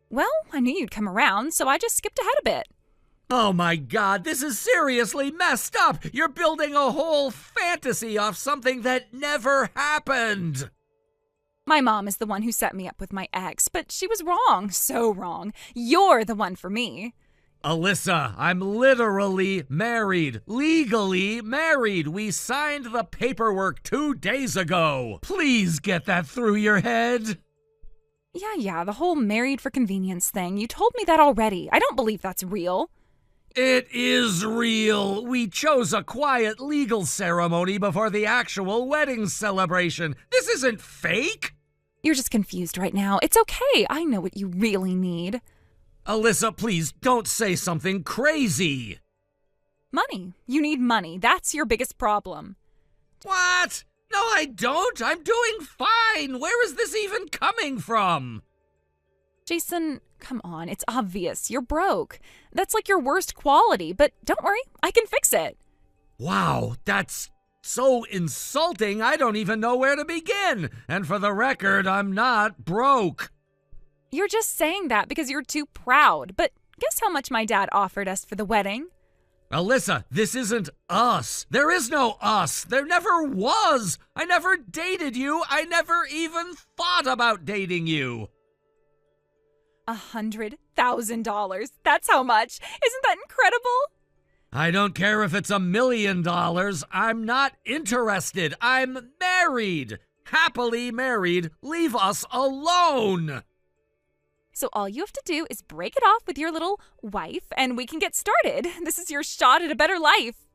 Well, I knew you'd come around, so I just skipped ahead a bit. Oh my God, this is seriously messed up! You're building a whole fantasy off something that never happened! My mom is the one who set me up with my ex, but she was wrong, so wrong. You're the one for me. Alyssa, I'm literally married. Legally married. We signed the paperwork 2 days ago. Please get that through your head. Yeah, the whole married for convenience thing. You told me that already. I don't believe that's real. It is real. We chose a quiet legal ceremony before the actual wedding celebration. This isn't fake. You're just confused right now. It's okay. I know what you really need. Alyssa, please don't say something crazy. Money. You need money. That's your biggest problem. What? No, I don't. I'm doing fine. Where is this even coming from? Jason, come on. It's obvious. You're broke. That's like your worst quality, but don't worry. I can fix it. Wow, that's so insulting. I don't even know where to begin. And for the record, I'm not broke. You're just saying that because you're too proud. But guess how much my dad offered us for the wedding? Alyssa, this isn't us. There is no us. There never was. I never dated you. I never even thought about dating you. $100,000. That's how much. Isn't that incredible? I don't care if it's $1 million. I'm not interested. I'm married. Happily married. Leave us alone. So all you have to do is break it off with your little wife and we can get started. This is your shot at a better life.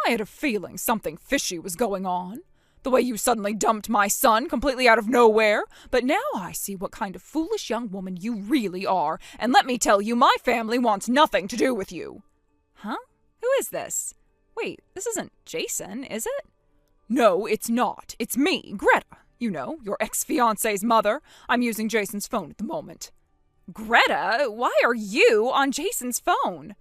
I had a feeling something fishy was going on. The way you suddenly dumped my son completely out of nowhere. But now I see what kind of foolish young woman you really are. And let me tell you, my family wants nothing to do with you. Huh? Who is this? Wait, this isn't Jason, is it? No, it's not. It's me, Greta. You know, your ex-fiancée's mother. I'm using Jason's phone at the moment. Greta, why are you on Jason's phone?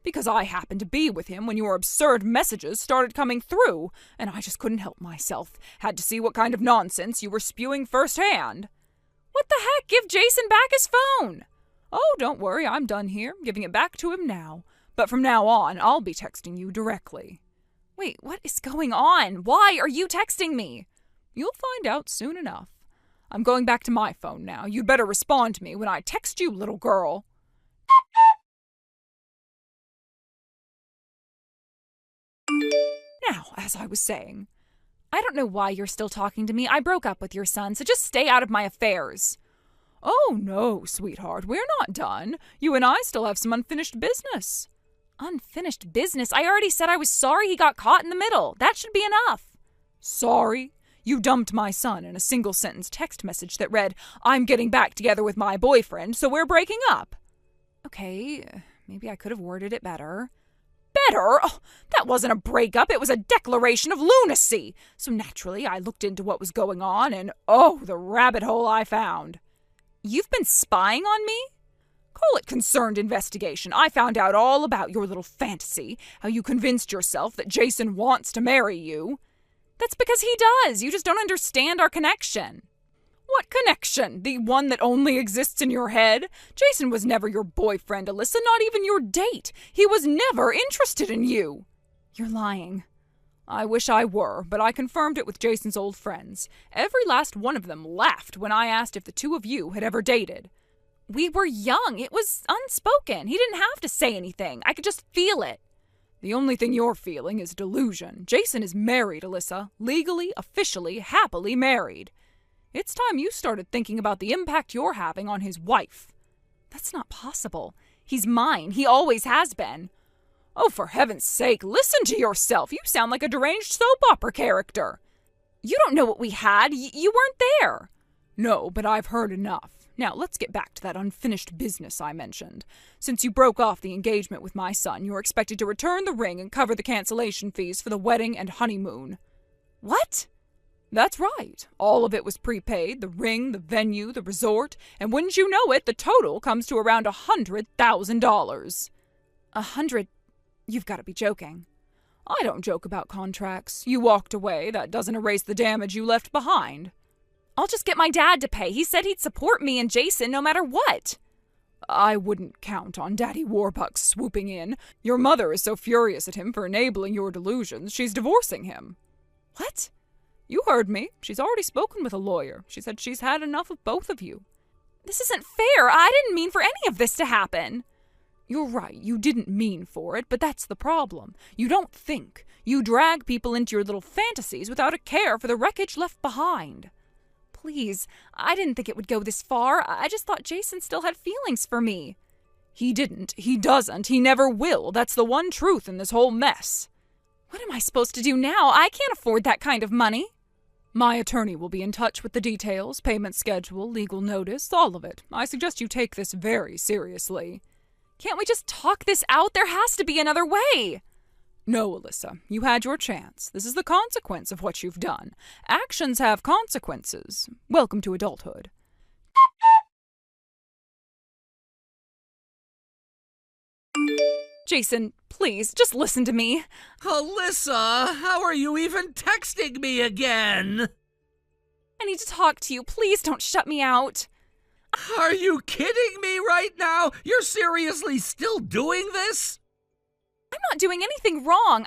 Because I happened to be with him when your absurd messages started coming through, and I just couldn't help myself. Had to see what kind of nonsense you were spewing firsthand. What the heck? Give Jason back his phone! Oh, don't worry, I'm done here, giving it back to him now. But from now on, I'll be texting you directly. Wait, what is going on? Why are you texting me? You'll find out soon enough. I'm going back to my phone now. You'd better respond to me when I text you, little girl. Now, as I was saying, I don't know why you're still talking to me. I broke up with your son, so just stay out of my affairs. Oh, no, sweetheart, we're not done. You and I still have some unfinished business. Unfinished business? I already said I was sorry he got caught in the middle. That should be enough. Sorry? You dumped my son in a single-sentence text message that read, I'm getting back together with my boyfriend, so we're breaking up. Okay, maybe I could have worded it better. Better? Oh, that wasn't a breakup, it was a declaration of lunacy. So naturally, I looked into what was going on, and oh, the rabbit hole I found. You've been spying on me? Call it concerned investigation. I found out all about your little fantasy, how you convinced yourself that Jason wants to marry you. That's because he does. You just don't understand our connection. What connection? The one that only exists in your head? Jason was never your boyfriend, Alyssa, not even your date. He was never interested in you. You're lying. I wish I were, but I confirmed it with Jason's old friends. Every last one of them laughed when I asked if the two of you had ever dated. We were young. It was unspoken. He didn't have to say anything. I could just feel it. The only thing you're feeling is delusion. Jason is married, Alyssa. Legally, officially, happily married. It's time you started thinking about the impact you're having on his wife. That's not possible. He's mine. He always has been. Oh, for heaven's sake, listen to yourself. You sound like a deranged soap opera character. You don't know what we had. You weren't there. No, but I've heard enough. Now, let's get back to that unfinished business I mentioned. Since you broke off the engagement with my son, you're expected to return the ring and cover the cancellation fees for the wedding and honeymoon. What? That's right. All of it was prepaid, the ring, the venue, the resort, and wouldn't you know it, the total comes to around $100,000. 100? You've got to be joking. I don't joke about contracts. You walked away. That doesn't erase the damage you left behind. I'll just get my dad to pay. He said he'd support me and Jason no matter what. I wouldn't count on Daddy Warbucks swooping in. Your mother is so furious at him for enabling your delusions, she's divorcing him. What? You heard me. She's already spoken with a lawyer. She said she's had enough of both of you. This isn't fair. I didn't mean for any of this to happen. You're right. You didn't mean for it, but that's the problem. You don't think. You drag people into your little fantasies without a care for the wreckage left behind. Please, I didn't think it would go this far. I just thought Jason still had feelings for me. He didn't. He doesn't. He never will. That's the one truth in this whole mess. What am I supposed to do now? I can't afford that kind of money. My attorney will be in touch with the details, payment schedule, legal notice, all of it. I suggest you take this very seriously. Can't we just talk this out? There has to be another way. No, Alyssa, you had your chance. This is the consequence of what you've done. Actions have consequences. Welcome to adulthood. Jason, please, just listen to me. Alyssa, how are you even texting me again? I need to talk to you. Please don't shut me out. Are you kidding me right now? You're seriously still doing this? I'm not doing anything wrong.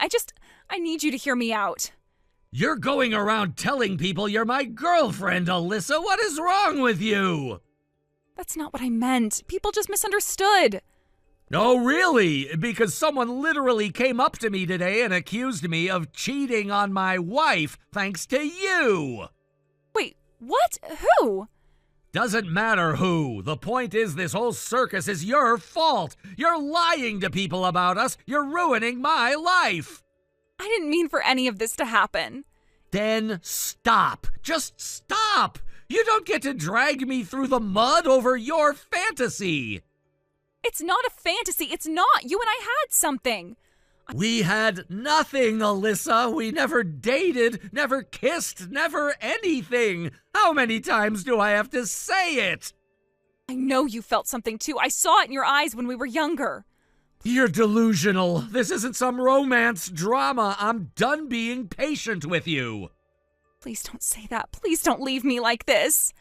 I need you to hear me out. You're going around telling people you're my girlfriend, Alyssa. What is wrong with you? That's not what I meant. People just misunderstood. Oh, really? Because someone literally came up to me today and accused me of cheating on my wife thanks to you. Wait, what? Who? Doesn't matter who. The point is this whole circus is your fault. You're lying to people about us. You're ruining my life. I didn't mean for any of this to happen. Then stop. Just stop. You don't get to drag me through the mud over your fantasy. It's not a fantasy. It's not. You and I had something. We had nothing, Alyssa. We never dated, never kissed, never anything. How many times do I have to say it? I know you felt something too. I saw it in your eyes when we were younger. You're delusional. This isn't some romance drama. I'm done being patient with you. Please don't say that. Please don't leave me like this.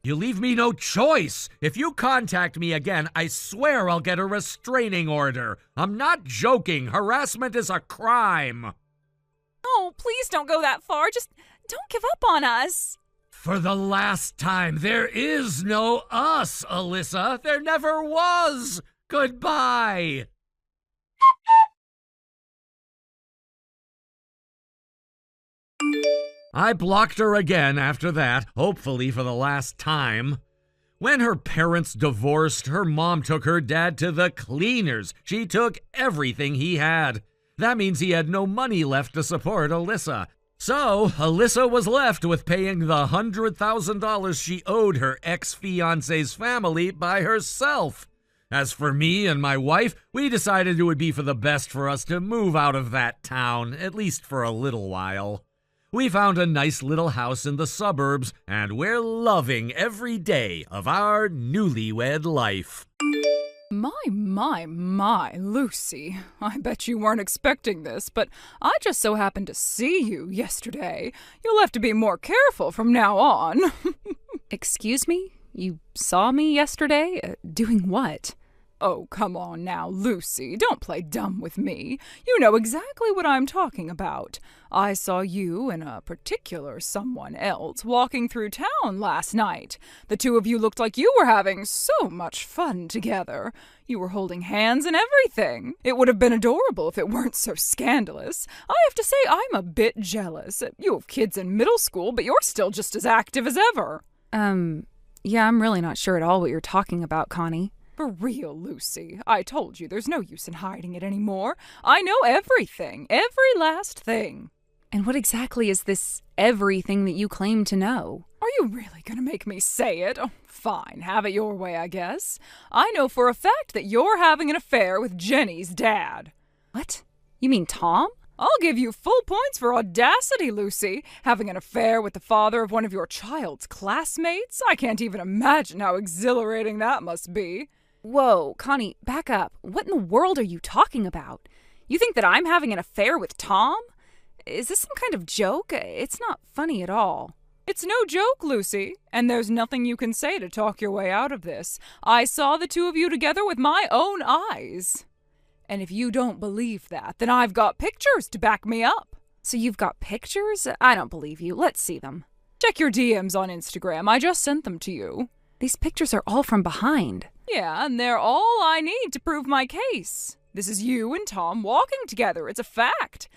You leave me no choice. If you contact me again, I swear I'll get a restraining order. I'm not joking. Harassment is a crime. No, please don't go that far. Just don't give up on us. For the last time, there is no us, Alyssa. There never was. Goodbye. I blocked her again after that, hopefully for the last time. When her parents divorced, her mom took her dad to the cleaners. She took everything he had. That means he had no money left to support Alyssa. So, Alyssa was left with paying the $100,000 she owed her ex-fiancé's family by herself. As for me and my wife, we decided it would be for the best for us to move out of that town, at least for a little while. We found a nice little house in the suburbs, and we're loving every day of our newlywed life. My, Lucy. I bet you weren't expecting this, but I just so happened to see you yesterday. You'll have to be more careful from now on. Excuse me? You saw me yesterday? Doing what? Oh, come on now, Lucy. Don't play dumb with me. You know exactly what I'm talking about. I saw you and a particular someone else walking through town last night. The two of you looked like you were having so much fun together. You were holding hands and everything. It would have been adorable if it weren't so scandalous. I have to say I'm a bit jealous. You have kids in middle school, but you're still just as active as ever. Yeah, I'm really not sure at all what you're talking about, Connie. For real, Lucy. I told you there's no use in hiding it anymore. I know everything. Every last thing. And what exactly is this everything that you claim to know? Are you really going to make me say it? Oh, fine. Have it your way, I guess. I know for a fact that you're having an affair with Jenny's dad. What? You mean Tom? I'll give you full points for audacity, Lucy. Having an affair with the father of one of your child's classmates? I can't even imagine how exhilarating that must be. Whoa, Connie, back up. What in the world are you talking about? You think that I'm having an affair with Tom? Is this some kind of joke? It's not funny at all. It's no joke, Lucy, and there's nothing you can say to talk your way out of this. I saw the two of you together with my own eyes. And if you don't believe that, then I've got pictures to back me up. So you've got pictures? I don't believe you. Let's see them. Check your DMs on Instagram. I just sent them to you. These pictures are all from behind. Yeah, and they're all I need to prove my case. This is you and Tom walking together. It's a fact.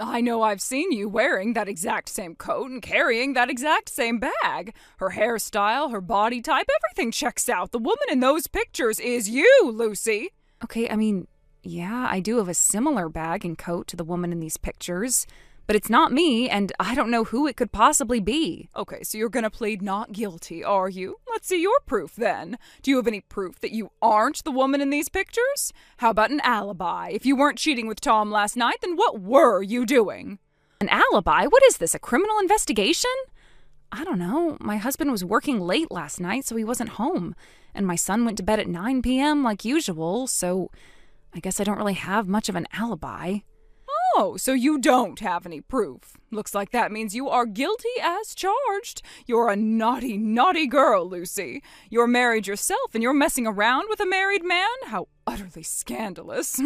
I know I've seen you wearing that exact same coat and carrying that exact same bag. Her hairstyle, her body type, everything checks out. The woman in those pictures is you, Lucy. Okay, I mean, yeah, I do have a similar bag and coat to the woman in these pictures. But it's not me, and I don't know who it could possibly be. Okay, so you're gonna plead not guilty, are you? Let's see your proof then. Do you have any proof that you aren't the woman in these pictures? How about an alibi? If you weren't cheating with Tom last night, then what were you doing? An alibi? What is this, a criminal investigation? I don't know. My husband was working late last night, so he wasn't home. And my son went to bed at 9 p.m. like usual, so I guess I don't really have much of an alibi. Oh, so you don't have any proof. Looks like that means you are guilty as charged. You're a naughty, naughty girl, Lucy. You're married yourself and you're messing around with a married man? How utterly scandalous.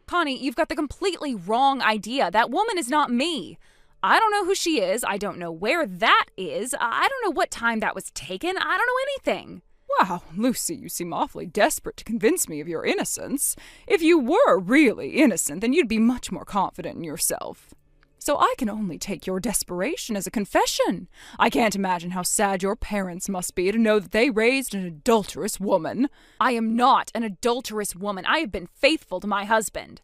Connie, you've got the completely wrong idea. That woman is not me. I don't know who she is. I don't know where that is. I don't know what time that was taken. I don't know anything. Wow, Lucy, you seem awfully desperate to convince me of your innocence. If you were really innocent, then you'd be much more confident in yourself. So I can only take your desperation as a confession. I can't imagine how sad your parents must be to know that they raised an adulterous woman. I am not an adulterous woman. I have been faithful to my husband.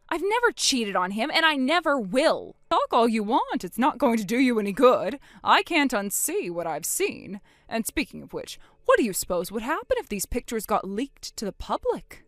I've never cheated on him, and I never will. Talk all you want. It's not going to do you any good. I can't unsee what I've seen. And speaking of which, what do you suppose would happen if these pictures got leaked to the public?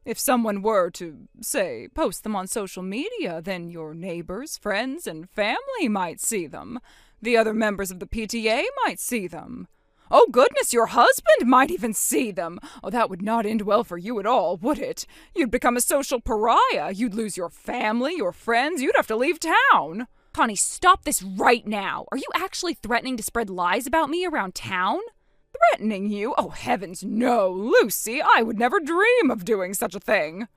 If someone were to, say, post them on social media, then your neighbors, friends, and family might see them. The other members of the PTA might see them. Oh, goodness, your husband might even see them. Oh, that would not end well for you at all, would it? You'd become a social pariah. You'd lose your family, your friends. You'd have to leave town. Connie, stop this right now. Are you actually threatening to spread lies about me around town? Threatening you? Oh, heavens, no, Lucy. I would never dream of doing such a thing.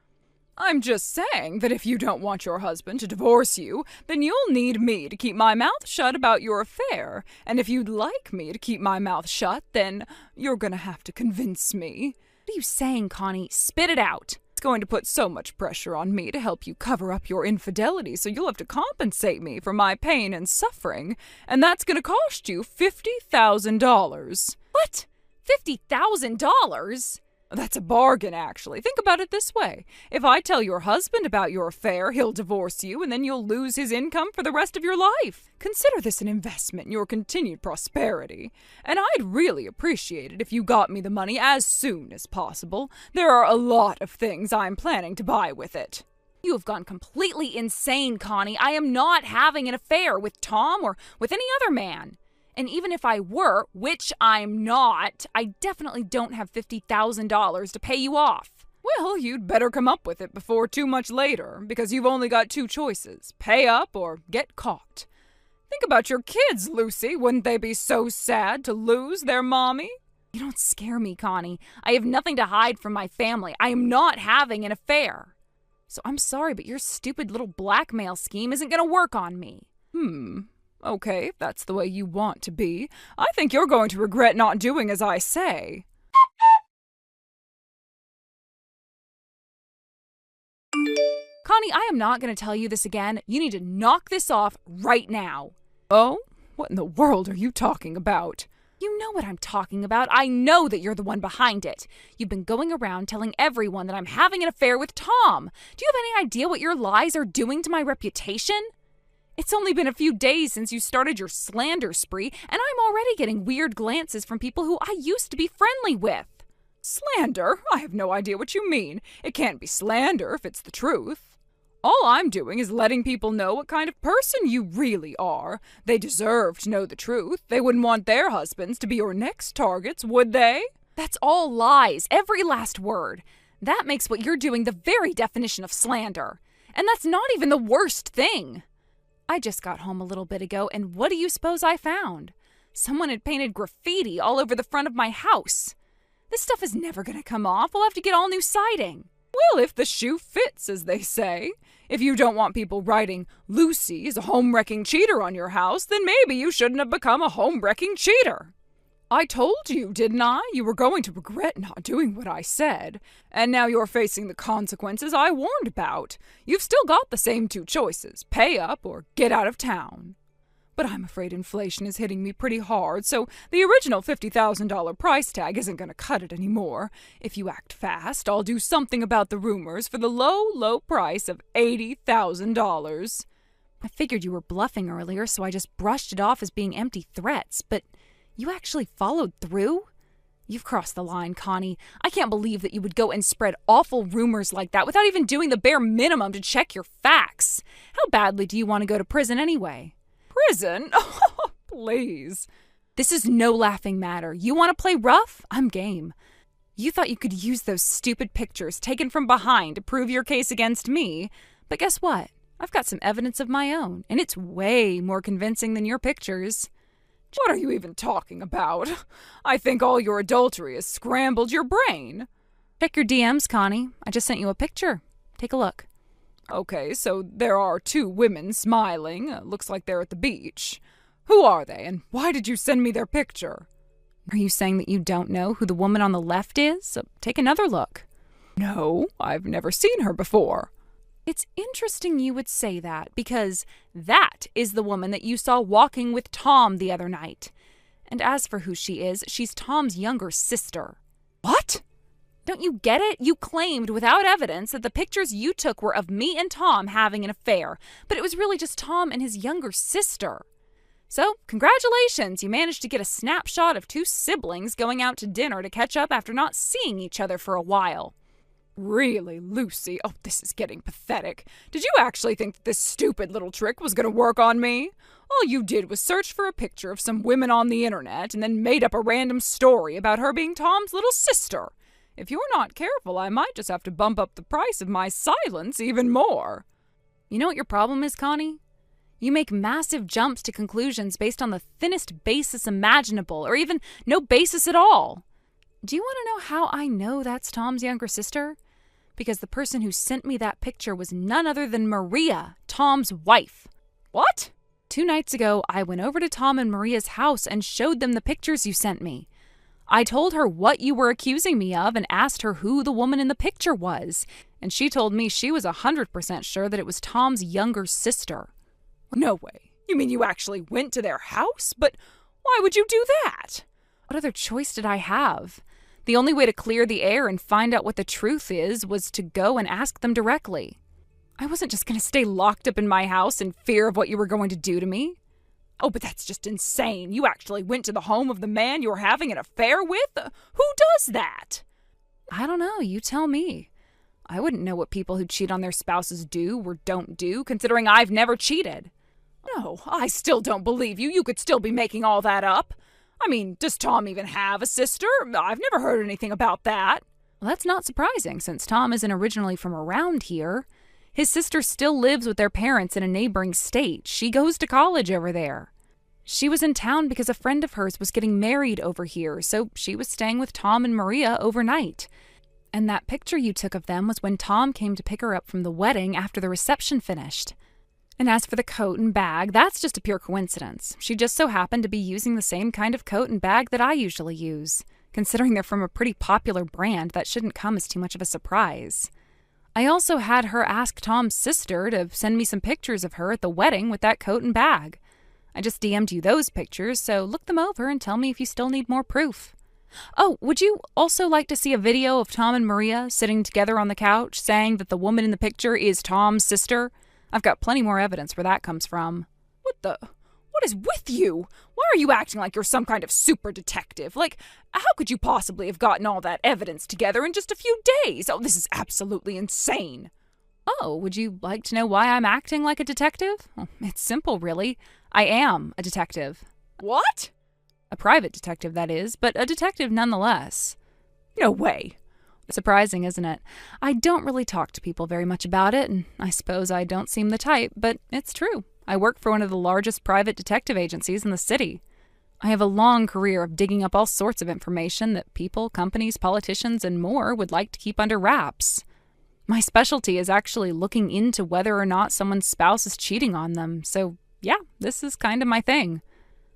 I'm just saying that if you don't want your husband to divorce you, then you'll need me to keep my mouth shut about your affair. And if you'd like me to keep my mouth shut, then you're gonna have to convince me. What are you saying, Connie? Spit it out. It's going to put so much pressure on me to help you cover up your infidelity, so you'll have to compensate me for my pain and suffering. And that's gonna cost you $50,000. What? $50,000? That's a bargain, actually. Think about it this way. If I tell your husband about your affair, he'll divorce you, and then you'll lose his income for the rest of your life. Consider this an investment in your continued prosperity. And I'd really appreciate it if you got me the money as soon as possible. There are a lot of things I'm planning to buy with it. You have gone completely insane, Connie. I am not having an affair with Tom or with any other man. And even if I were, which I'm not, I definitely don't have $50,000 to pay you off. Well, you'd better come up with it before too much later, because you've only got two choices: pay up or get caught. Think about your kids, Lucy. Wouldn't they be so sad to lose their mommy? You don't scare me, Connie. I have nothing to hide from my family. I am not having an affair. So I'm sorry, but your stupid little blackmail scheme isn't going to work on me. Okay, if that's the way you want to be. I think you're going to regret not doing as I say. Connie, I am not going to tell you this again. You need to knock this off right now. Oh? What in the world are you talking about? You know what I'm talking about. I know that you're the one behind it. You've been going around telling everyone that I'm having an affair with Tom. Do you have any idea what your lies are doing to my reputation? It's only been a few days since you started your slander spree, and I'm already getting weird glances from people who I used to be friendly with. Slander? I have no idea what you mean. It can't be slander if it's the truth. All I'm doing is letting people know what kind of person you really are. They deserve to know the truth. They wouldn't want their husbands to be your next targets, would they? That's all lies, every last word. That makes what you're doing the very definition of slander. And that's not even the worst thing. I just got home a little bit ago, and what do you suppose I found? Someone had painted graffiti all over the front of my house. This stuff is never going to come off. We'll have to get all new siding. Well, if the shoe fits, as they say. If you don't want people writing, Lucy is a home-wrecking cheater on your house, then maybe you shouldn't have become a home-wrecking cheater. I told you, didn't I? You were going to regret not doing what I said. And now you're facing the consequences I warned about. You've still got the same two choices, pay up or get out of town. But I'm afraid inflation is hitting me pretty hard, so the original $50,000 price tag isn't going to cut it anymore. If you act fast, I'll do something about the rumors for the low, low price of $80,000. I figured you were bluffing earlier, so I just brushed it off as being empty threats, but you actually followed through? You've crossed the line, Connie. I can't believe that you would go and spread awful rumors like that without even doing the bare minimum to check your facts. How badly do you want to go to prison anyway? Prison? Oh, please. This is no laughing matter. You want to play rough? I'm game. You thought you could use those stupid pictures taken from behind to prove your case against me, but guess what? I've got some evidence of my own, and it's way more convincing than your pictures. What are you even talking about? I think all your adultery has scrambled your brain. Check your DMs, Connie. I just sent you a picture. Take a look. Okay, so there are two women smiling. Looks like they're at the beach. Who are they, and why did you send me their picture? Are you saying that you don't know who the woman on the left is? Take another look. No, I've never seen her before. It's interesting you would say that, because that is the woman that you saw walking with Tom the other night. And as for who she is, she's Tom's younger sister. What? Don't you get it? You claimed without evidence that the pictures you took were of me and Tom having an affair, but it was really just Tom and his younger sister. So, congratulations, you managed to get a snapshot of two siblings going out to dinner to catch up after not seeing each other for a while. Really, Lucy? Oh, this is getting pathetic. Did you actually think that this stupid little trick was going to work on me? All you did was search for a picture of some women on the internet and then made up a random story about her being Tom's little sister. If you're not careful, I might just have to bump up the price of my silence even more. You know what your problem is, Connie? You make massive jumps to conclusions based on the thinnest basis imaginable, or even no basis at all. Do you want to know how I know that's Tom's younger sister? Because the person who sent me that picture was none other than Maria, Tom's wife. What? 2 nights ago, I went over to Tom and Maria's house and showed them the pictures you sent me. I told her what you were accusing me of and asked her who the woman in the picture was, and she told me she was 100% sure that it was Tom's younger sister. No way. You mean you actually went to their house? But why would you do that? What other choice did I have? The only way to clear the air and find out what the truth is was to go and ask them directly. I wasn't just going to stay locked up in my house in fear of what you were going to do to me. Oh, but that's just insane. You actually went to the home of the man you're having an affair with? Who does that? I don't know. You tell me. I wouldn't know what people who cheat on their spouses do or don't do, considering I've never cheated. No, I still don't believe you. You could still be making all that up. I mean, does Tom even have a sister? I've never heard anything about that. Well, that's not surprising, since Tom isn't originally from around here. His sister still lives with their parents in a neighboring state. She goes to college over there. She was in town because a friend of hers was getting married over here, so she was staying with Tom and Maria overnight. And that picture you took of them was when Tom came to pick her up from the wedding after the reception finished. And as for the coat and bag, that's just a pure coincidence. She just so happened to be using the same kind of coat and bag that I usually use. Considering they're from a pretty popular brand, that shouldn't come as too much of a surprise. I also had her ask Tom's sister to send me some pictures of her at the wedding with that coat and bag. I just DM'd you those pictures, so look them over and tell me if you still need more proof. Oh, would you also like to see a video of Tom and Maria sitting together on the couch saying that the woman in the picture is Tom's sister? I've got plenty more evidence where that comes from. What is with you? Why are you acting like you're some kind of super detective? Like, how could you possibly have gotten all that evidence together in just a few days? Oh, this is absolutely insane. Oh, would you like to know why I'm acting like a detective? Well, it's simple, really. I am a detective. What? A private detective, that is, but a detective nonetheless. No way. Surprising, isn't it? I don't really talk to people very much about it, and I suppose I don't seem the type, but it's true. I work for one of the largest private detective agencies in the city. I have a long career of digging up all sorts of information that people, companies, politicians, and more would like to keep under wraps. My specialty is actually looking into whether or not someone's spouse is cheating on them, so yeah, this is kind of my thing.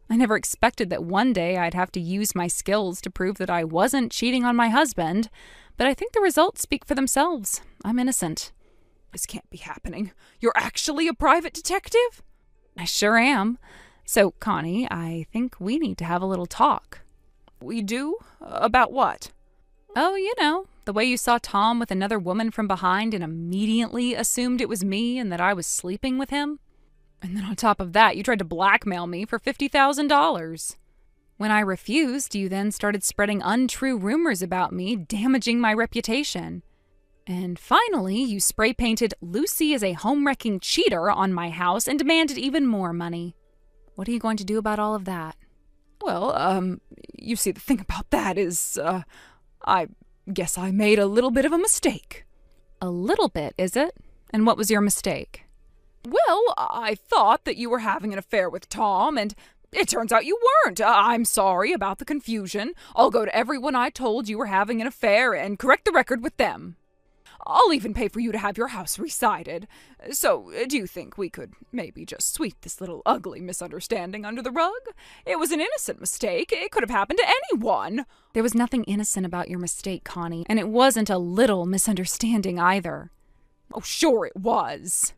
I never expected that one day I'd have to use my skills to prove that I wasn't cheating on my husband, but I think the results speak for themselves. I'm innocent. This can't be happening. You're actually a private detective? I sure am. So, Connie, I think we need to have a little talk. We do? About what? Oh, you know, the way you saw Tom with another woman from behind and immediately assumed it was me and that I was sleeping with him. And then on top of that, you tried to blackmail me for $50,000. When I refused, you then started spreading untrue rumors about me, damaging my reputation. And finally, you spray-painted Lucy as a home-wrecking cheater on my house and demanded even more money. What are you going to do about all of that? Well, you see, the thing about that is, I guess I made a little bit of a mistake. A little bit, is it? And what was your mistake? Well, I thought that you were having an affair with Tom, and it turns out you weren't. I'm sorry about the confusion. I'll go to everyone I told you were having an affair and correct the record with them. I'll even pay for you to have your house resided. So, do you think we could maybe just sweep this little ugly misunderstanding under the rug? It was an innocent mistake. It could have happened to anyone. There was nothing innocent about your mistake, Connie, and it wasn't a little misunderstanding either. Oh, sure it was.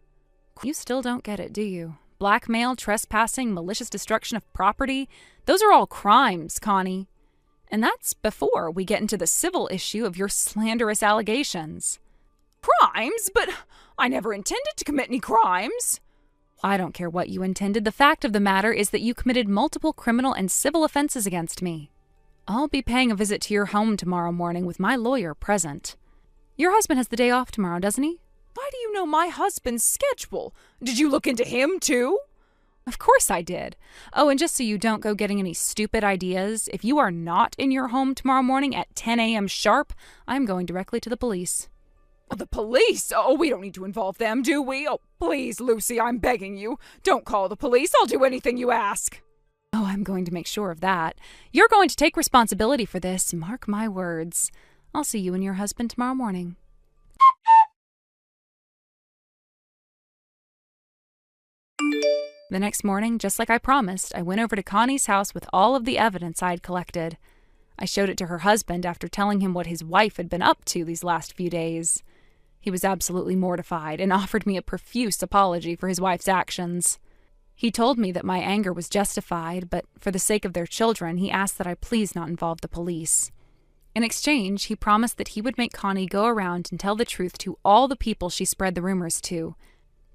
You still don't get it, do you? Blackmail, trespassing, malicious destruction of property, those are all crimes, Connie. And that's before we get into the civil issue of your slanderous allegations. Crimes? But I never intended to commit any crimes. I don't care what you intended. The fact of the matter is that you committed multiple criminal and civil offenses against me. I'll be paying a visit to your home tomorrow morning with my lawyer present. Your husband has the day off tomorrow, doesn't he? Why do you know my husband's schedule? Did you look into him, too? Of course I did. Oh, and just so you don't go getting any stupid ideas, if you are not in your home tomorrow morning at 10 a.m. sharp, I'm going directly to the police. The police? Oh, we don't need to involve them, do we? Oh, please, Lucy, I'm begging you. Don't call the police. I'll do anything you ask. Oh, I'm going to make sure of that. You're going to take responsibility for this, mark my words. I'll see you and your husband tomorrow morning. The next morning, just like I promised, I went over to Connie's house with all of the evidence I'd collected. I showed it to her husband after telling him what his wife had been up to these last few days. He was absolutely mortified and offered me a profuse apology for his wife's actions. He told me that my anger was justified, but for the sake of their children, he asked that I please not involve the police. In exchange, he promised that he would make Connie go around and tell the truth to all the people she spread the rumors to,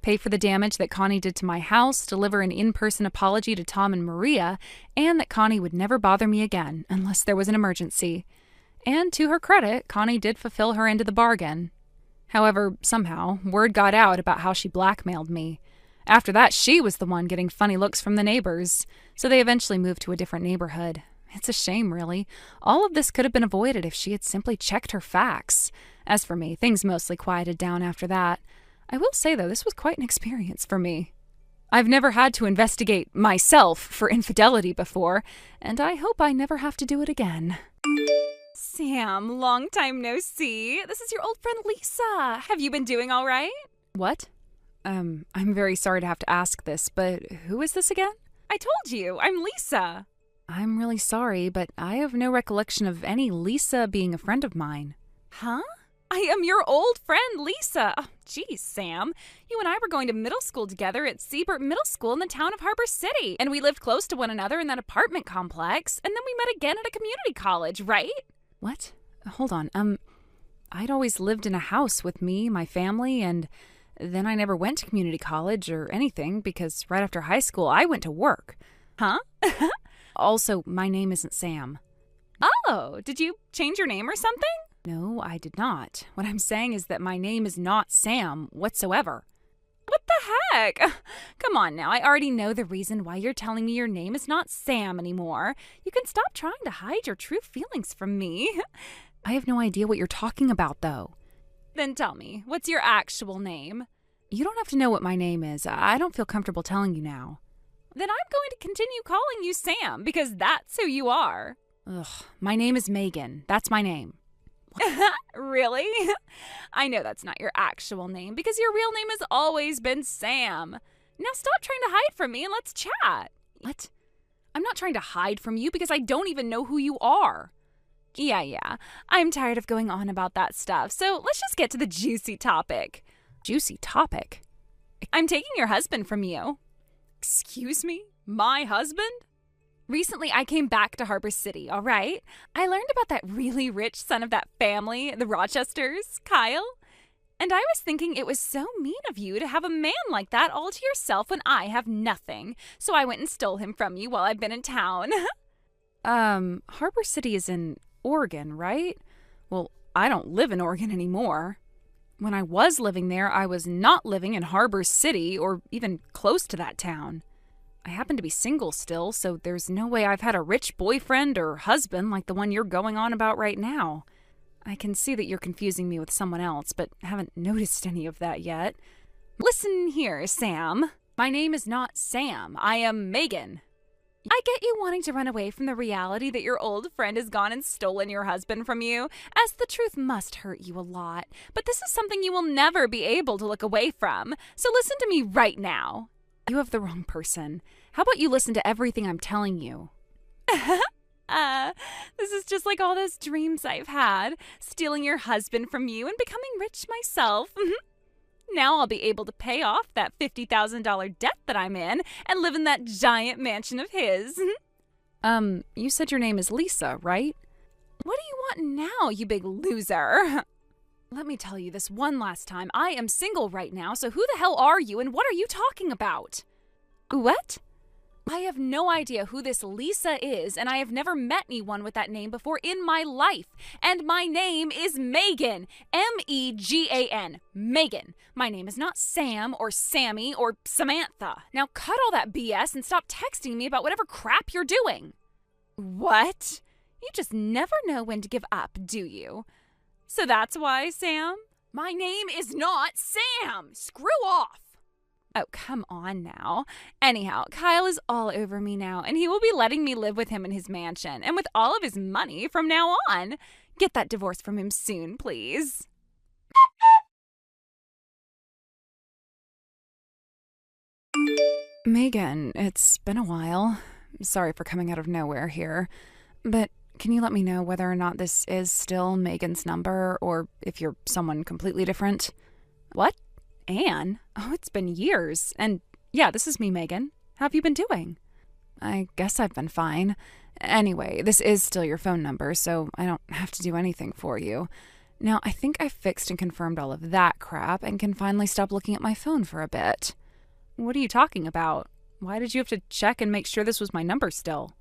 pay for the damage that Connie did to my house, deliver an in-person apology to Tom and Maria, and that Connie would never bother me again unless there was an emergency. And to her credit, Connie did fulfill her end of the bargain. However, somehow, word got out about how she blackmailed me. After that, she was the one getting funny looks from the neighbors, so they eventually moved to a different neighborhood. It's a shame, really. All of this could have been avoided if she had simply checked her facts. As for me, things mostly quieted down after that. I will say, though, this was quite an experience for me. I've never had to investigate myself for infidelity before, and I hope I never have to do it again. Sam, long time no see. This is your old friend Lisa. Have you been doing all right? What? I'm very sorry to have to ask this, but who is this again? I told you, I'm Lisa. I'm really sorry, but I have no recollection of any Lisa being a friend of mine. Huh? I am your old friend, Lisa. Oh, geez, Sam. You and I were going to middle school together at Siebert Middle School in the town of Harbor City. And we lived close to one another in that apartment complex. And then we met again at a community college, right? What? Hold on. I'd always lived in a house with me, my family, and then I never went to community college or anything because right after high school, I went to work. Huh? Also, my name isn't Sam. Oh, did you change your name or something? No, I did not. What I'm saying is that my name is not Sam whatsoever. What the heck? Come on now, I already know the reason why you're telling me your name is not Sam anymore. You can stop trying to hide your true feelings from me. I have no idea what you're talking about, though. Then tell me, what's your actual name? You don't have to know what my name is. I don't feel comfortable telling you now. Then I'm going to continue calling you Sam, because that's who you are. Ugh, my name is Megan. That's my name. Really? I know that's not your actual name, because your real name has always been Sam. Now stop trying to hide from me and let's chat. What? I'm not trying to hide from you because I don't even know who you are. Yeah. I'm tired of going on about that stuff, so let's just get to the juicy topic. Juicy topic? I'm taking your husband from you. Excuse me? My husband? Recently, I came back to Harbor City, all right? I learned about that really rich son of that family, the Rochesters, Kyle. And I was thinking it was so mean of you to have a man like that all to yourself when I have nothing. So I went and stole him from you while I've been in town. Harbor City is in Oregon, right? Well, I don't live in Oregon anymore. When I was living there, I was not living in Harbor City or even close to that town. I happen to be single still, so there's no way I've had a rich boyfriend or husband like the one you're going on about right now. I can see that you're confusing me with someone else, but haven't noticed any of that yet. Listen here, Sam. My name is not Sam. I am Megan. I get you wanting to run away from the reality that your old friend has gone and stolen your husband from you, as the truth must hurt you a lot. But this is something you will never be able to look away from. So listen to me right now. You have the wrong person. How about you listen to everything I'm telling you? This is just like all those dreams I've had, stealing your husband from you and becoming rich myself. Now I'll be able to pay off that $50,000 debt that I'm in and live in that giant mansion of his. You said your name is Lisa, right? What do you want now, you big loser? Let me tell you this one last time. I am single right now, so who the hell are you and what are you talking about? What? I have no idea who this Lisa is, and I have never met anyone with that name before in my life. And my name is Megan. M-E-G-A-N. Megan. My name is not Sam or Sammy or Samantha. Now cut all that BS and stop texting me about whatever crap you're doing. What? You just never know when to give up, do you? So that's why, Sam? My name is not Sam. Screw off. Oh, come on now. Anyhow, Kyle is all over me now, and he will be letting me live with him in his mansion and with all of his money from now on. Get that divorce from him soon, please. Megan, it's been a while. Sorry for coming out of nowhere here, but can you let me know whether or not this is still Megan's number or if you're someone completely different? What? Anne? Oh, it's been years. And yeah, this is me, Megan. How have you been doing? I guess I've been fine. Anyway, this is still your phone number, so I don't have to do anything for you. Now, I think I've fixed and confirmed all of that crap and can finally stop looking at my phone for a bit. What are you talking about? Why did you have to check and make sure this was my number still?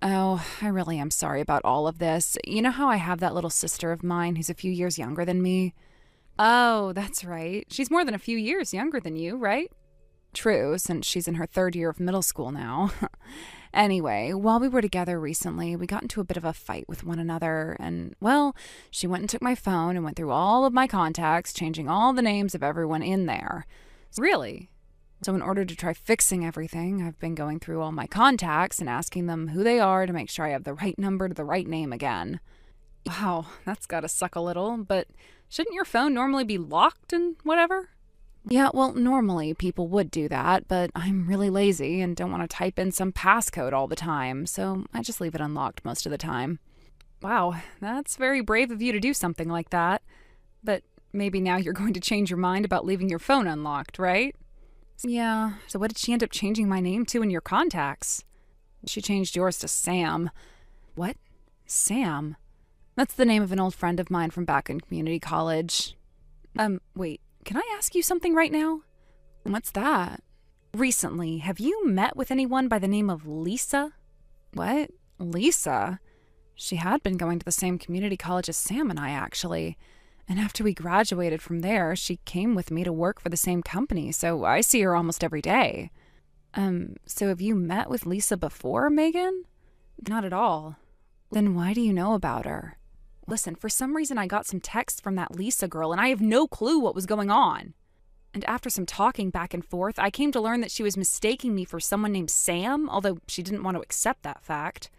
Oh, I really am sorry about all of this. You know how I have that little sister of mine who's a few years younger than me? Oh, that's right. She's more than a few years younger than you, right? True, since she's in her 3rd year of middle school now. Anyway, while we were together recently, we got into a bit of a fight with one another, and, well, she went and took my phone and went through all of my contacts, changing all the names of everyone in there. Really? So in order to try fixing everything, I've been going through all my contacts and asking them who they are to make sure I have the right number to the right name again. Wow, that's gotta suck a little, but shouldn't your phone normally be locked and whatever? Yeah, well, normally people would do that, but I'm really lazy and don't want to type in some passcode all the time, so I just leave it unlocked most of the time. Wow, that's very brave of you to do something like that. But maybe now you're going to change your mind about leaving your phone unlocked, right? Yeah, so what did she end up changing my name to in your contacts? She changed yours to Sam. What? Sam? That's the name of an old friend of mine from back in community college. Wait, can I ask you something right now? What's that? Recently, have you met with anyone by the name of Lisa? What? Lisa? She had been going to the same community college as Sam and I, actually. And after we graduated from there, she came with me to work for the same company, so I see her almost every day. So have you met with Lisa before, Megan? Not at all. Then why do you know about her? Listen, for some reason I got some texts from that Lisa girl, and I have no clue what was going on. And after some talking back and forth, I came to learn that she was mistaking me for someone named Sam, although she didn't want to accept that fact.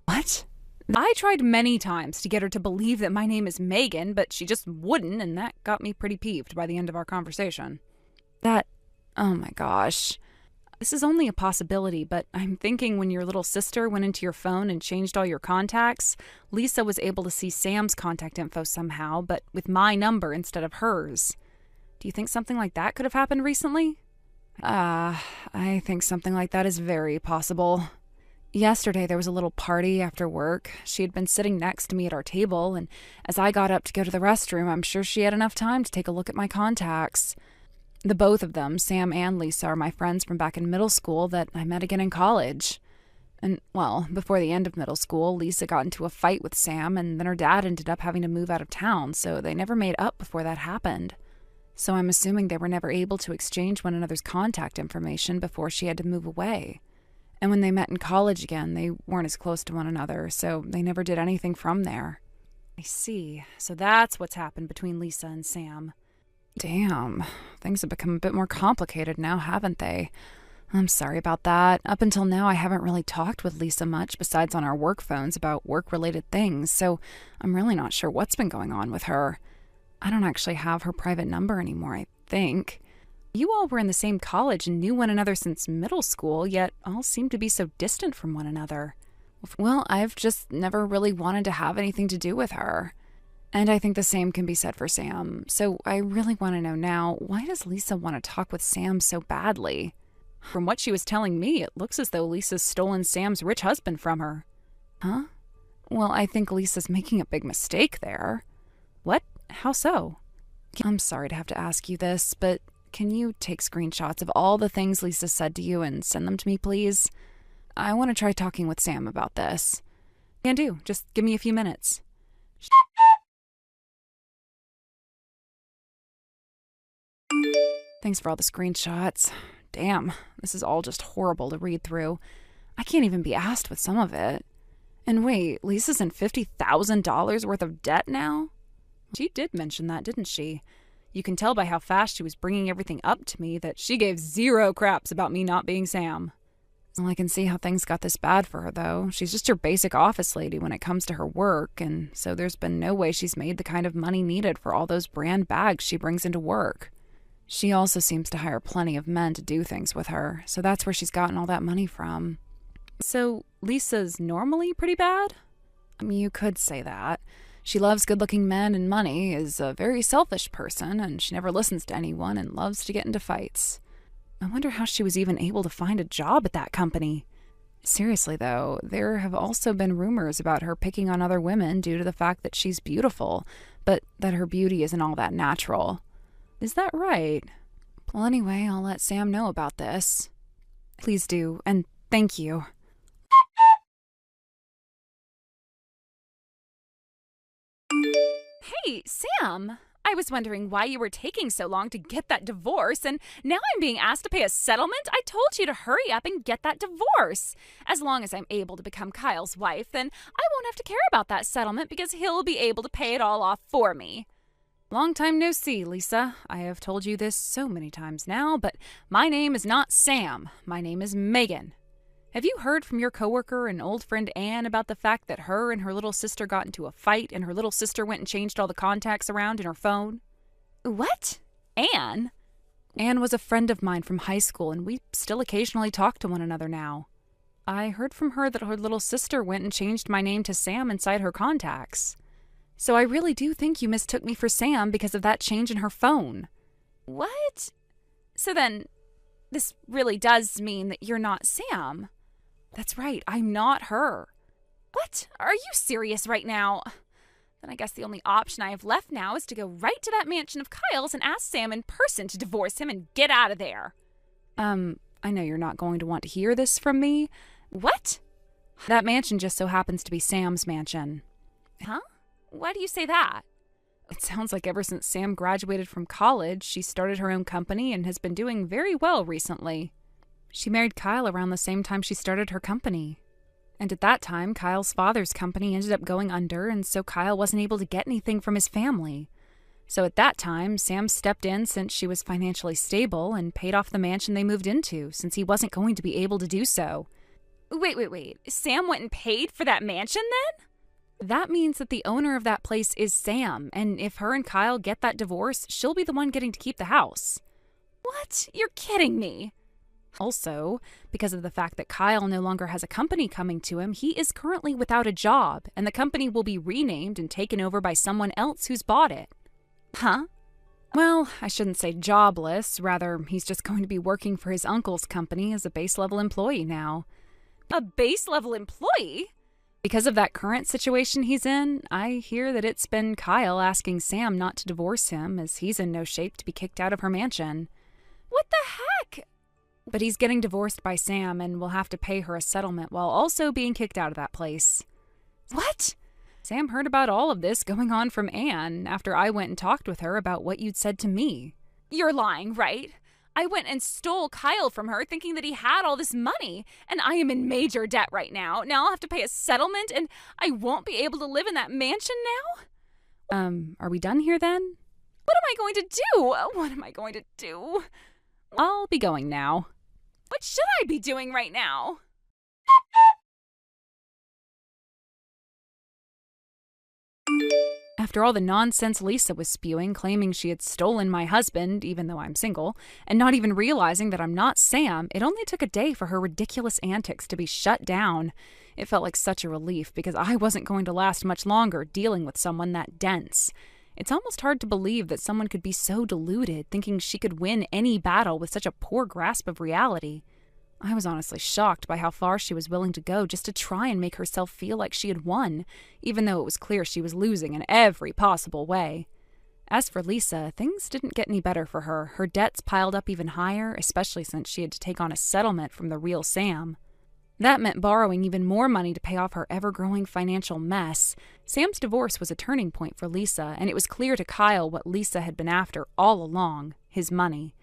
What? I tried many times to get her to believe that my name is Megan, but she just wouldn't, and that got me pretty peeved by the end of our conversation. Oh my gosh. This is only a possibility, but I'm thinking when your little sister went into your phone and changed all your contacts, Lisa was able to see Sam's contact info somehow, but with my number instead of hers. Do you think something like that could have happened recently? I think something like that is very possible. Yesterday there was a little party after work. She had been sitting next to me at our table, and as I got up to go to the restroom, I'm sure she had enough time to take a look at my contacts. The both of them, Sam and Lisa, are my friends from back in middle school that I met again in college. And, well, before the end of middle school, Lisa got into a fight with Sam, and then her dad ended up having to move out of town, so they never made up before that happened. So I'm assuming they were never able to exchange one another's contact information before she had to move away. And when they met in college again, they weren't as close to one another, so they never did anything from there. I see. So that's what's happened between Lisa and Sam. Damn, things have become a bit more complicated now, haven't they? I'm sorry about that. Up until now, I haven't really talked with Lisa much besides on our work phones about work-related things, so I'm really not sure what's been going on with her. I don't actually have her private number anymore, I think. You all were in the same college and knew one another since middle school, yet all seem to be so distant from one another. Well, I've just never really wanted to have anything to do with her. And I think the same can be said for Sam. So I really want to know now, why does Lisa want to talk with Sam so badly? From what she was telling me, it looks as though Lisa's stolen Sam's rich husband from her. Huh? Well, I think Lisa's making a big mistake there. What? How so? I'm sorry to have to ask you this, but can you take screenshots of all the things Lisa said to you and send them to me, please? I want to try talking with Sam about this. Can do. Just give me a few minutes. Thanks for all the screenshots. Damn, this is all just horrible to read through. I can't even be asked with some of it. And wait, Lisa's in $50,000 worth of debt now? She did mention that, didn't she? You can tell by how fast she was bringing everything up to me that she gave zero craps about me not being Sam. Well, I can see how things got this bad for her, though. She's just your basic office lady when it comes to her work, and so there's been no way she's made the kind of money needed for all those brand bags she brings into work. She also seems to hire plenty of men to do things with her, so that's where she's gotten all that money from. So Lisa's normally pretty bad? I mean, you could say that. She loves good-looking men and money, is a very selfish person, and she never listens to anyone and loves to get into fights. I wonder how she was even able to find a job at that company. Seriously, though, there have also been rumors about her picking on other women due to the fact that she's beautiful, but that her beauty isn't all that natural. Is that right? Well, anyway, I'll let Sam know about this. Please do, and thank you. Hey, Sam! I was wondering why you were taking so long to get that divorce, and now I'm being asked to pay a settlement? I told you to hurry up and get that divorce. As long as I'm able to become Kyle's wife, then I won't have to care about that settlement because he'll be able to pay it all off for me. Long time no see, Lisa. I have told you this so many times now, but my name is not Sam. My name is Megan. Have you heard from your coworker and old friend Anne about the fact that her and her little sister got into a fight and her little sister went and changed all the contacts around in her phone? What? Anne? Anne was a friend of mine from high school, and we still occasionally talk to one another now. I heard from her that her little sister went and changed my name to Sam inside her contacts. So I really do think you mistook me for Sam because of that change in her phone. What? So then, this really does mean that you're not Sam. That's right, I'm not her. What? Are you serious right now? Then I guess the only option I have left now is to go right to that mansion of Kyle's and ask Sam in person to divorce him and get out of there. I know you're not going to want to hear this from me. What? That mansion just so happens to be Sam's mansion. Huh? Why do you say that? It sounds like ever since Sam graduated from college, she started her own company and has been doing very well recently. She married Kyle around the same time she started her company. And at that time, Kyle's father's company ended up going under, and so Kyle wasn't able to get anything from his family. So at that time, Sam stepped in since she was financially stable and paid off the mansion they moved into, since he wasn't going to be able to do so. Wait. Sam went and paid for that mansion then? That means that the owner of that place is Sam, and if her and Kyle get that divorce, she'll be the one getting to keep the house. What? You're kidding me. Also, because of the fact that Kyle no longer has a company coming to him, he is currently without a job, and the company will be renamed and taken over by someone else who's bought it. Huh? Well, I shouldn't say jobless, rather he's just going to be working for his uncle's company as a base-level employee now. A base-level employee? Because of that current situation he's in, I hear that it's been Kyle asking Sam not to divorce him, as he's in no shape to be kicked out of her mansion. What the heck? But he's getting divorced by Sam and will have to pay her a settlement while also being kicked out of that place. What? Sam heard about all of this going on from Anne after I went and talked with her about what you'd said to me. You're lying, right? I went and stole Kyle from her thinking that he had all this money, and I am in major debt right now. Now I'll have to pay a settlement, and I won't be able to live in that mansion now? Are we done here then? What am I going to do? What am I going to do? I'll be going now. What should I be doing right now? After all the nonsense Lisa was spewing, claiming she had stolen my husband, even though I'm single, and not even realizing that I'm not Sam, it only took a day for her ridiculous antics to be shut down. It felt like such a relief because I wasn't going to last much longer dealing with someone that dense. It's almost hard to believe that someone could be so deluded, thinking she could win any battle with such a poor grasp of reality. I was honestly shocked by how far she was willing to go just to try and make herself feel like she had won, even though it was clear she was losing in every possible way. As for Lisa, things didn't get any better for her. Her debts piled up even higher, especially since she had to take on a settlement from the real Sam. That meant borrowing even more money to pay off her ever-growing financial mess. Sam's divorce was a turning point for Lisa, and it was clear to Kyle what Lisa had been after all along, his money.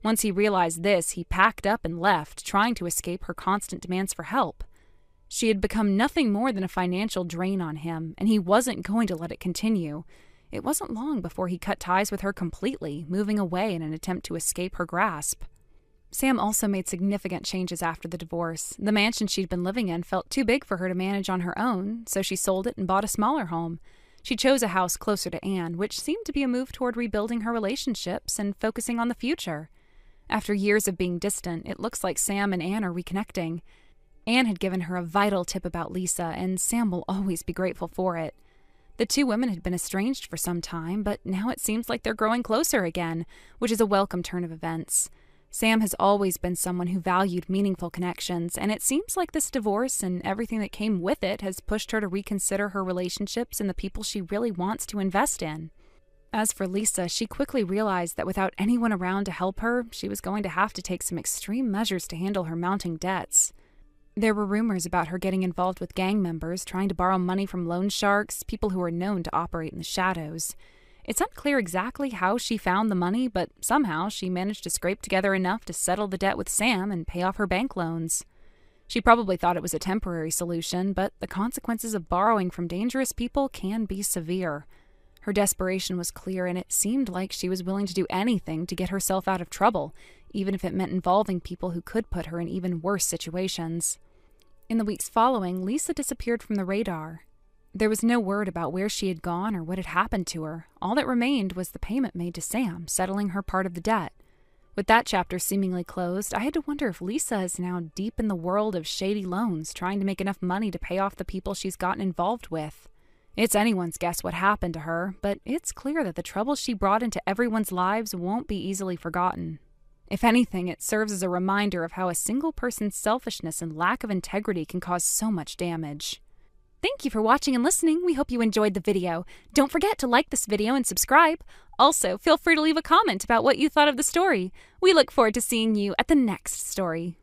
Once he realized this, he packed up and left, trying to escape her constant demands for help. She had become nothing more than a financial drain on him, and he wasn't going to let it continue. It wasn't long before he cut ties with her completely, moving away in an attempt to escape her grasp. Sam also made significant changes after the divorce. The mansion she'd been living in felt too big for her to manage on her own, so she sold it and bought a smaller home. She chose a house closer to Anne, which seemed to be a move toward rebuilding her relationships and focusing on the future. After years of being distant, it looks like Sam and Anne are reconnecting. Anne had given her a vital tip about Lisa, and Sam will always be grateful for it. The two women had been estranged for some time, but now it seems like they're growing closer again, which is a welcome turn of events. Sam has always been someone who valued meaningful connections, and it seems like this divorce and everything that came with it has pushed her to reconsider her relationships and the people she really wants to invest in. As for Lisa, she quickly realized that without anyone around to help her, she was going to have to take some extreme measures to handle her mounting debts. There were rumors about her getting involved with gang members, trying to borrow money from loan sharks, people who were known to operate in the shadows. It's unclear exactly how she found the money, but somehow she managed to scrape together enough to settle the debt with Sam and pay off her bank loans. She probably thought it was a temporary solution, but the consequences of borrowing from dangerous people can be severe. Her desperation was clear, and it seemed like she was willing to do anything to get herself out of trouble, even if it meant involving people who could put her in even worse situations. In the weeks following, Lisa disappeared from the radar. There was no word about where she had gone or what had happened to her. All that remained was the payment made to Sam, settling her part of the debt. With that chapter seemingly closed, I had to wonder if Lisa is now deep in the world of shady loans, trying to make enough money to pay off the people she's gotten involved with. It's anyone's guess what happened to her, but it's clear that the trouble she brought into everyone's lives won't be easily forgotten. If anything, it serves as a reminder of how a single person's selfishness and lack of integrity can cause so much damage. Thank you for watching and listening. We hope you enjoyed the video. Don't forget to like this video and subscribe. Also, feel free to leave a comment about what you thought of the story. We look forward to seeing you at the next story.